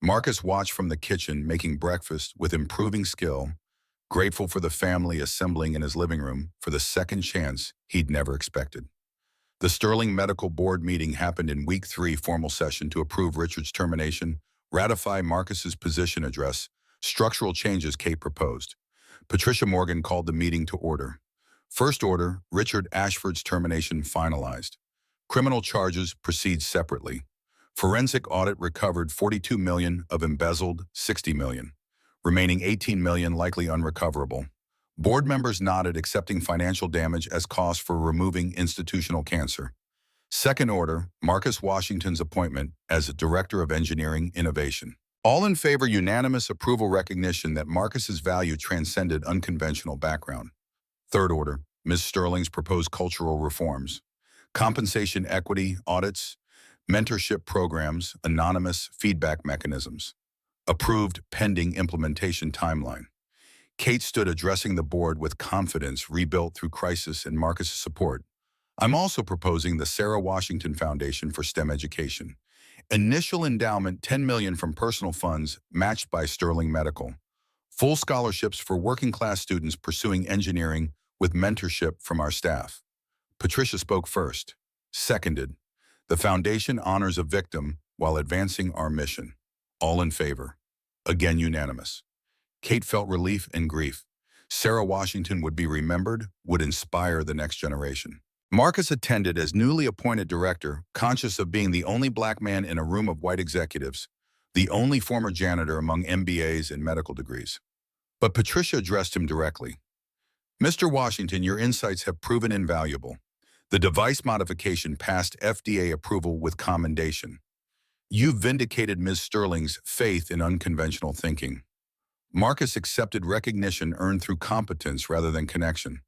Marcus watched from the kitchen, making breakfast with improving skill, grateful for the family assembling in his living room for the second chance he'd never expected. The Sterling Medical Board meeting happened in week 3 formal session to approve Richard's termination, ratify Marcus's position address, structural changes Kate proposed. Patricia Morgan called the meeting to order. First order, Richard Ashford's termination finalized. Criminal charges proceed separately. Forensic audit recovered $42 million of embezzled $60 million. Remaining $18 million likely unrecoverable. Board members nodded, accepting financial damage as cost for removing institutional cancer. Second order, Marcus Washington's appointment as Director of Engineering Innovation. All in favor, unanimous approval, recognition that Marcus's value transcended unconventional background. Third order, Ms. Sterling's proposed cultural reforms. Compensation equity, audits, mentorship programs, anonymous feedback mechanisms. Approved pending implementation timeline. Kate stood addressing the board with confidence rebuilt through crisis and Marcus's support. "I'm also proposing the Sarah Washington Foundation for STEM education. Initial endowment $10 million from personal funds matched by Sterling Medical. Full scholarships for working-class students pursuing engineering with mentorship from our staff. Patricia spoke first. Seconded. The foundation honors a victim while advancing our mission. All in favor. Again unanimous. Kate felt relief and grief. Sarah Washington would be remembered, would inspire the next generation. Marcus attended as newly appointed director, conscious of being the only black man in a room of white executives, the only former janitor among MBAs and medical degrees. But Patricia addressed him directly. Mr. Washington, your insights have proven invaluable. The device modification passed FDA approval with commendation. You vindicated Ms. Sterling's faith in unconventional thinking. Marcus accepted recognition earned through competence rather than connection.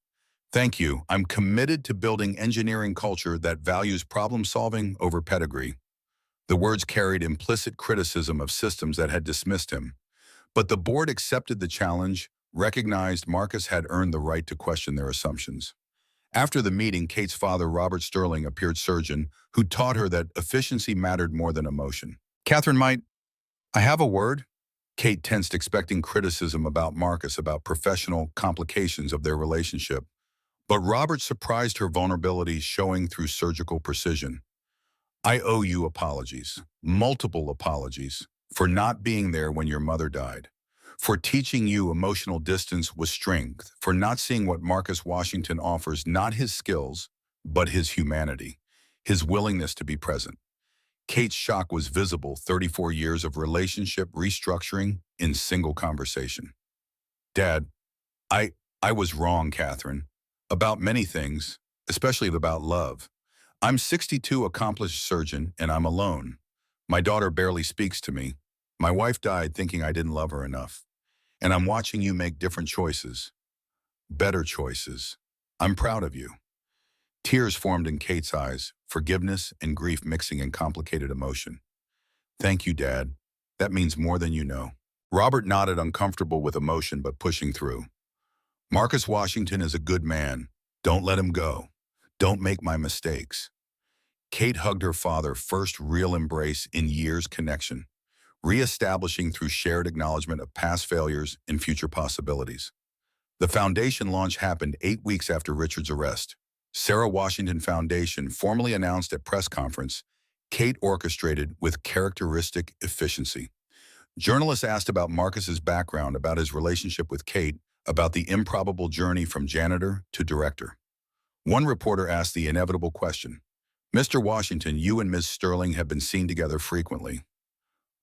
Thank you. I'm committed to building engineering culture that values problem-solving over pedigree. The words carried implicit criticism of systems that had dismissed him. But the board accepted the challenge, recognized Marcus had earned the right to question their assumptions. After the meeting, Kate's father, Robert Sterling, appeared surgeon, who taught her that efficiency mattered more than emotion. Catherine, might I have a word? Kate tensed, expecting criticism about Marcus, about professional complications of their relationship. But Robert surprised her vulnerability, showing through surgical precision. I owe you apologies, multiple apologies, for not being there when your mother died, for teaching you emotional distance was strength, for not seeing what Marcus Washington offers, not his skills, but his humanity, his willingness to be present. Kate's shock was visible, 34 years of relationship restructuring in single conversation. Dad, I was wrong, Catherine, about many things, especially about love. I'm 62, accomplished surgeon, and I'm alone. My daughter barely speaks to me. My wife died thinking I didn't love her enough. And I'm watching you make different choices. Better choices. I'm proud of you. Tears formed in Kate's eyes, forgiveness and grief mixing in complicated emotion. Thank you, Dad. That means more than you know. Robert nodded, uncomfortable with emotion but pushing through. Marcus Washington is a good man. Don't let him go. Don't make my mistakes. Kate hugged her father, first real embrace in years connection, reestablishing through shared acknowledgement of past failures and future possibilities. The foundation launch happened 8 weeks after Richard's arrest. Sarah Washington Foundation formally announced at press conference, Kate orchestrated with characteristic efficiency. Journalists asked about Marcus's background, about his relationship with Kate, about the improbable journey from janitor to director. One reporter asked the inevitable question, Mr. Washington, you and Ms. Sterling have been seen together frequently.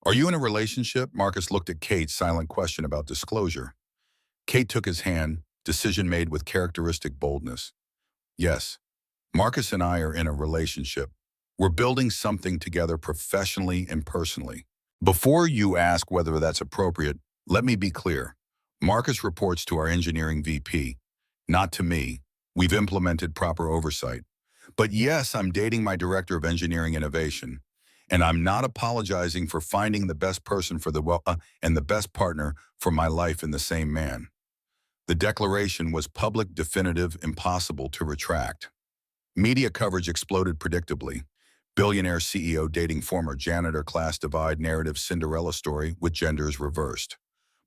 Are you in a relationship? Marcus looked at Kate's silent question about disclosure. Kate took his hand, decision made with characteristic boldness. Yes, Marcus and I are in a relationship. We're building something together professionally and personally. Before you ask whether that's appropriate, let me be clear. Marcus reports to our engineering VP, not to me. We've implemented proper oversight. But yes, I'm dating my director of engineering innovation, and I'm not apologizing for finding the best person for and the best partner for my life in the same man. The declaration was public, definitive, impossible to retract. Media coverage exploded predictably. Billionaire CEO dating former janitor, class divide narrative, Cinderella story with genders reversed.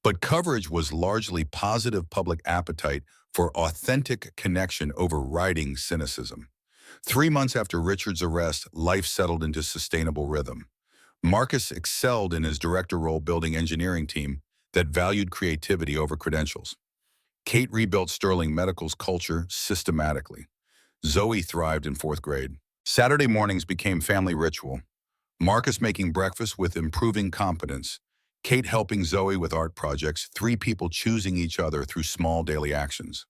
But coverage was largely positive, public appetite for authentic connection overriding cynicism. 3 months after Richard's arrest, life settled into sustainable rhythm. Marcus excelled in his director role, building engineering team that valued creativity over credentials. Kate rebuilt Sterling Medical's culture systematically. Zoe thrived in 4th grade. Saturday mornings became family ritual. Marcus making breakfast with improving competence. Kate helping Zoe with art projects, 3 people choosing each other through small daily actions.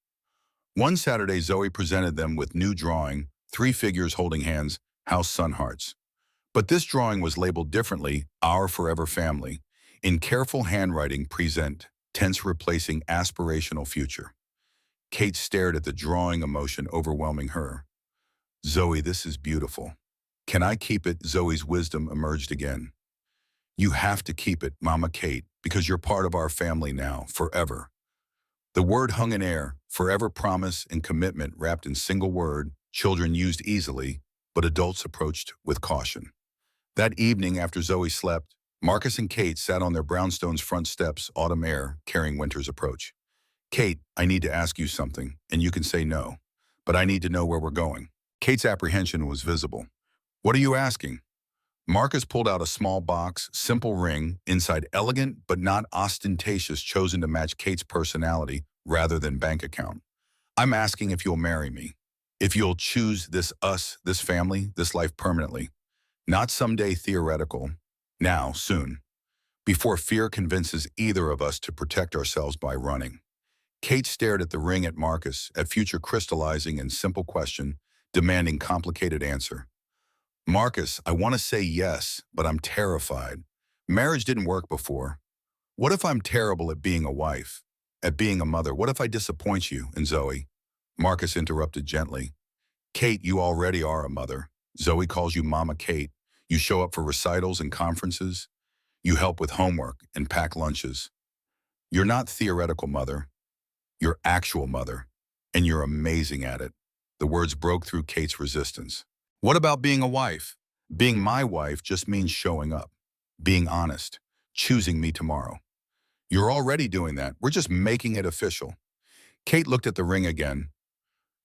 One Saturday, Zoe presented them with new drawing, 3 figures holding hands, house sun hearts. But this drawing was labeled differently, Our Forever Family, in careful handwriting, present tense replacing aspirational future. Kate stared at the drawing, emotion overwhelming her. Zoe, this is beautiful. Can I keep it? Zoe's wisdom emerged again. You have to keep it, Mama Kate, because you're part of our family now, forever. The word hung in air, forever, promise and commitment wrapped in single word, children used easily, but adults approached with caution. That evening after Zoe slept, Marcus and Kate sat on their brownstone's front steps, autumn air, carrying winter's approach. Kate, I need to ask you something, and you can say no, but I need to know where we're going. Kate's apprehension was visible. What are you asking? Marcus pulled out a small box, simple ring, inside elegant but not ostentatious, chosen to match Kate's personality rather than bank account. I'm asking if you'll marry me. If you'll choose this us, this family, this life permanently. Not someday theoretical. Now, soon. Before fear convinces either of us to protect ourselves by running. Kate stared at the ring, at Marcus, at future crystallizing in simple question, demanding complicated answer. Marcus, I want to say yes, but I'm terrified. Marriage didn't work before. What if I'm terrible at being a wife? At being a mother? What if I disappoint you and Zoe? Marcus interrupted gently. Kate, you already are a mother. Zoe calls you Mama Kate. You show up for recitals and conferences. You help with homework and pack lunches. You're not theoretical mother. You're actual mother. And you're amazing at it. The words broke through Kate's resistance. What about being a wife? Being my wife just means showing up, being honest, choosing me tomorrow. You're already doing that. We're just making it official. Kate looked at the ring again.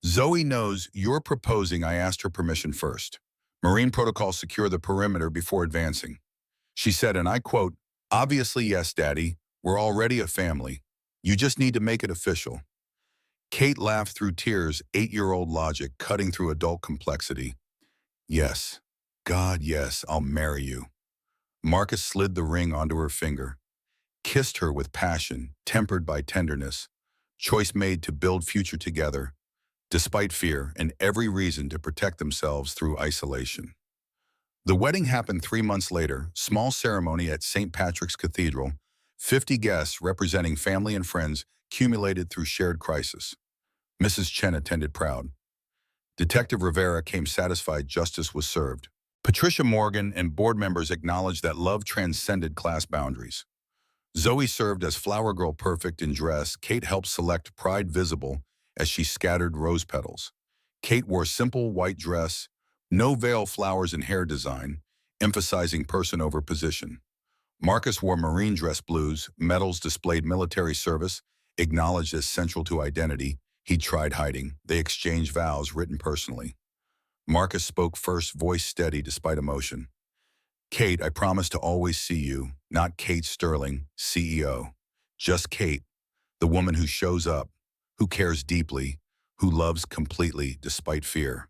Zoe knows you're proposing. I asked her permission first. Marine protocols secure the perimeter before advancing. She said, and I quote, obviously yes, Daddy. We're already a family. You just need to make it official. Kate laughed through tears, 8-year-old logic cutting through adult complexity. Yes. God, yes, I'll marry you. Marcus slid the ring onto her finger, kissed her with passion, tempered by tenderness, choice made to build future together, despite fear and every reason to protect themselves through isolation. The wedding happened 3 months later, small ceremony at St. Patrick's Cathedral, 50 guests representing family and friends accumulated through shared crisis. Mrs. Chen attended proud. Detective Rivera came satisfied justice was served. Patricia Morgan and board members acknowledged that love transcended class boundaries. Zoe served as flower girl perfect in dress. Kate helped select pride visible as she scattered rose petals. Kate wore simple white dress, no veil, flowers and hair design, emphasizing person over position. Marcus wore marine dress blues, medals displayed military service, acknowledged as central to identity. He tried hiding. They exchanged vows written personally. Marcus spoke first, voice steady despite emotion. Kate, I promise to always see you, not Kate Sterling, CEO. Just Kate, the woman who shows up, who cares deeply, who loves completely despite fear.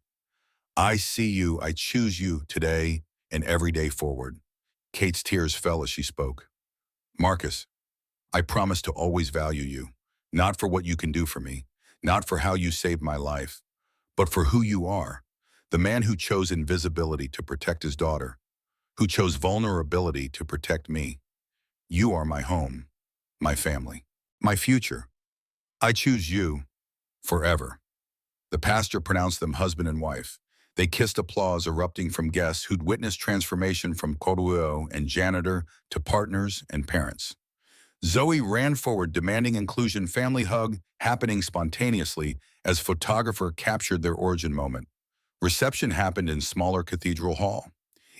I see you, I choose you today and every day forward. Kate's tears fell as she spoke. Marcus, I promise to always value you, not for what you can do for me, not for how you saved my life, but for who you are, the man who chose invisibility to protect his daughter, who chose vulnerability to protect me. You are my home, my family, my future. I choose you forever. The pastor pronounced them husband and wife. They kissed, applause erupting from guests who'd witnessed transformation from Koruo and janitor to partners and parents. Zoe ran forward, demanding inclusion, family hug happening spontaneously as photographer captured their origin moment. Reception happened in smaller cathedral hall.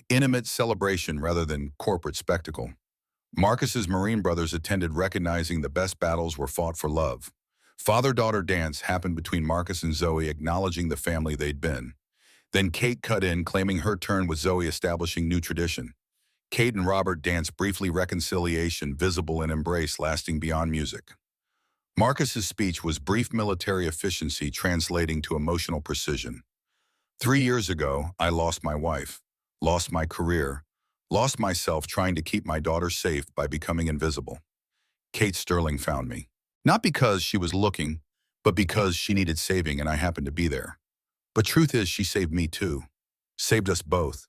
Intimate celebration rather than corporate spectacle. Marcus's Marine brothers attended, recognizing the best battles were fought for love. Father-daughter dance happened between Marcus and Zoe, acknowledging the family they'd been. Then Kate cut in, claiming her turn, with Zoe establishing new tradition. Kate and Robert danced briefly, reconciliation visible in embrace lasting beyond music. Marcus's speech was brief, military efficiency translating to emotional precision. 3 years ago, I lost my wife, lost my career, lost myself trying to keep my daughter safe by becoming invisible. Kate Sterling found me. Not because she was looking, but because she needed saving and I happened to be there. But truth is, she saved me too. Saved us both.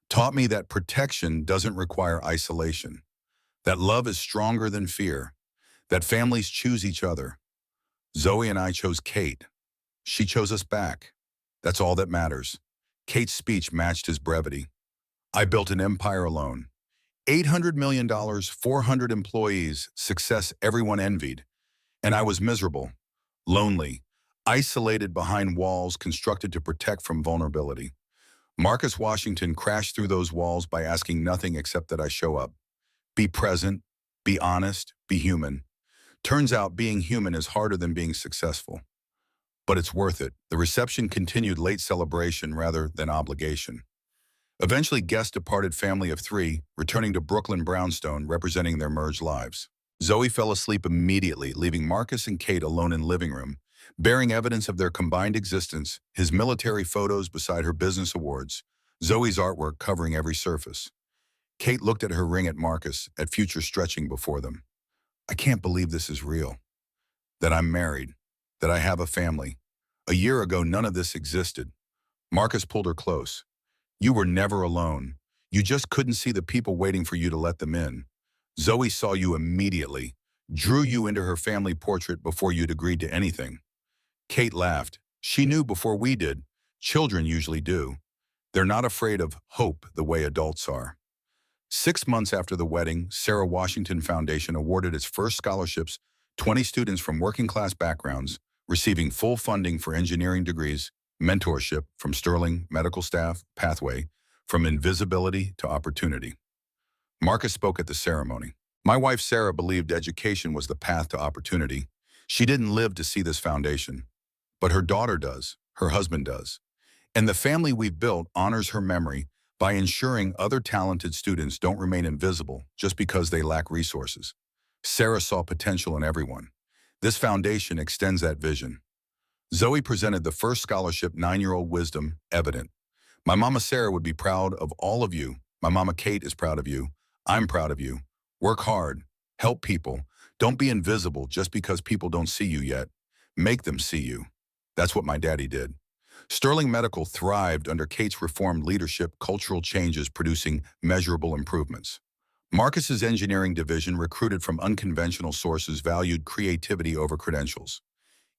Taught me that protection doesn't require isolation. That love is stronger than fear. That families choose each other. Zoe and I chose Kate. She chose us back. That's all that matters. Kate's speech matched his brevity. I built an empire alone. $800 million, 400 employees, success everyone envied. And I was miserable, lonely, isolated behind walls constructed to protect from vulnerability. Marcus Washington crashed through those walls by asking nothing except that I show up. Be present, be honest, be human. Turns out being human is harder than being successful. But it's worth it. The reception continued late celebration rather than obligation. Eventually, guests departed family of three, returning to Brooklyn Brownstone, representing their merged lives. Zoe fell asleep immediately, leaving Marcus and Kate alone in living room, bearing evidence of their combined existence, his military photos beside her business awards, Zoe's artwork covering every surface. Kate looked at her ring at Marcus, at future stretching before them. I can't believe this is real. That I'm married. That I have a family. A year ago, none of this existed. Marcus pulled her close. You were never alone. You just couldn't see the people waiting for you to let them in. Zoe saw you immediately, drew you into her family portrait before you'd agreed to anything. Kate laughed. She knew before we did. Children usually do. They're not afraid of hope the way adults are. 6 months after the wedding, Sarah Washington Foundation awarded its first scholarships, 20 students from working-class backgrounds, receiving full funding for engineering degrees, mentorship from Sterling medical staff, pathway, from invisibility to opportunity. Marcus spoke at the ceremony. My wife Sarah believed education was the path to opportunity. She didn't live to see this foundation, but her daughter does, her husband does. And the family we've built honors her memory by ensuring other talented students don't remain invisible just because they lack resources. Sarah saw potential in everyone. This foundation extends that vision. Zoe presented the first scholarship, 9-year-old wisdom, evident. My mama Sarah would be proud of all of you. My mama Kate is proud of you. I'm proud of you. Work hard. Help people. Don't be invisible just because people don't see you yet. Make them see you. That's what my daddy did. Sterling Medical thrived under Kate's reformed leadership, cultural changes producing measurable improvements. Marcus's engineering division, recruited from unconventional sources, valued creativity over credentials.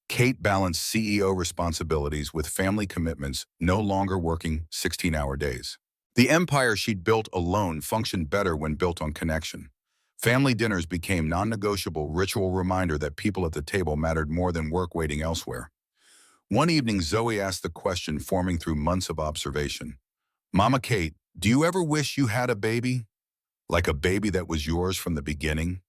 Kate balanced CEO responsibilities with family commitments, no longer working 16-hour days. The empire she'd built alone functioned better when built on connection. Family dinners became non-negotiable ritual reminder that people at the table mattered more than work waiting elsewhere. One evening, Zoe asked the question forming through months of observation. Mama Kate, do you ever wish you had a baby? Like a baby that was yours from the beginning?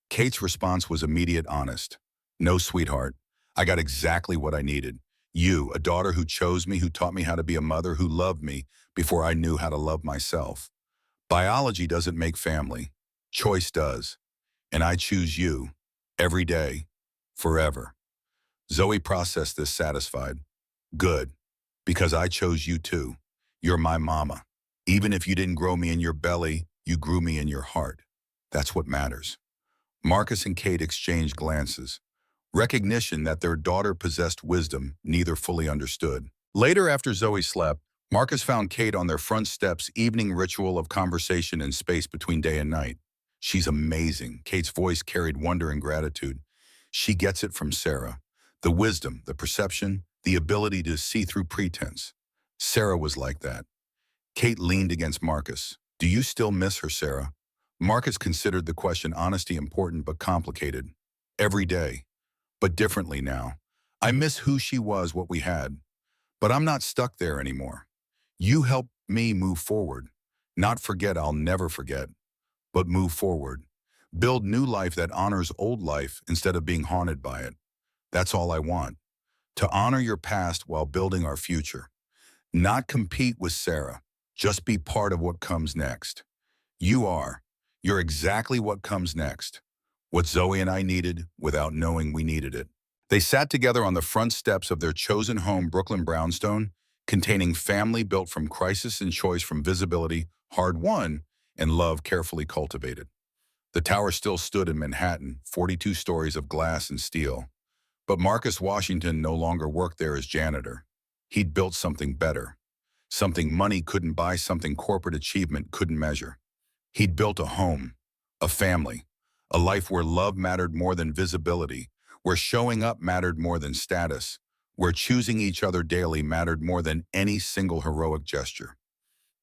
Kate's response was immediate, honest. No, sweetheart. I got exactly what I needed. You, a daughter who chose me, who taught me how to be a mother, who loved me before I knew how to love myself. Biology doesn't make family. Choice does. And I choose you. Every day. Forever. Zoe processed this satisfied. Good. Because I chose you too. You're my mama. Even if you didn't grow me in your belly, you grew me in your heart. That's what matters. Marcus and Kate exchanged glances. Recognition that their daughter possessed wisdom neither fully understood. Later, after Zoe slept, Marcus found Kate on their front steps, evening ritual of conversation and space between day and night. She's amazing. Kate's voice carried wonder and gratitude. She gets it from Sarah. The wisdom, the perception, the ability to see through pretense. Sarah was like that. Kate leaned against Marcus. Do you still miss her, Sarah? Marcus considered the question honesty important but complicated. Every day. But differently now. I miss who she was, what we had. But I'm not stuck there anymore. You helped me move forward. Not forget, I'll never forget. But move forward. Build new life that honors old life instead of being haunted by it. That's all I want. To honor your past while building our future. Not compete with Sarah. Just be part of what comes next. You are. You're exactly what comes next. What Zoe and I needed without knowing we needed it. They sat together on the front steps of their chosen home, Brooklyn Brownstone, containing family built from crisis and choice, from visibility, hard-won, and love carefully cultivated. The tower still stood in Manhattan, 42 stories of glass and steel. But Marcus Washington no longer worked there as janitor. He'd built something better. Something money couldn't buy, something corporate achievement couldn't measure. He'd built a home, a family, a life where love mattered more than visibility, where showing up mattered more than status, where choosing each other daily mattered more than any single heroic gesture.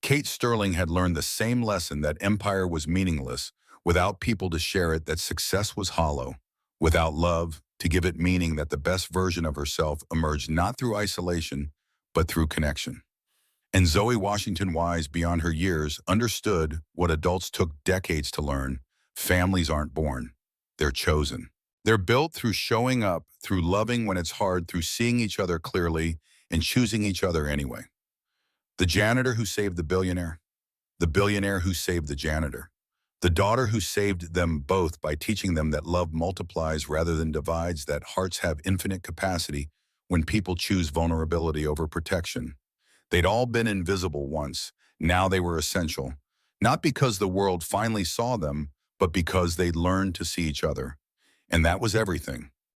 Kate Sterling had learned the same lesson, that empire was meaningless without people to share it, that success was hollow without love to give it meaning, that the best version of herself emerged not through isolation, but through connection. And Zoe Washington, wise beyond her years, understood what adults took decades to learn. Families aren't born. They're chosen. They're built through showing up, through loving when it's hard, through seeing each other clearly and choosing each other anyway. The janitor who saved the billionaire who saved the janitor, the daughter who saved them both by teaching them that love multiplies rather than divides, that hearts have infinite capacity when people choose vulnerability over protection. They'd all been invisible once. Now they were essential. Not because the world finally saw them, but because they'd learned to see each other. And that was everything.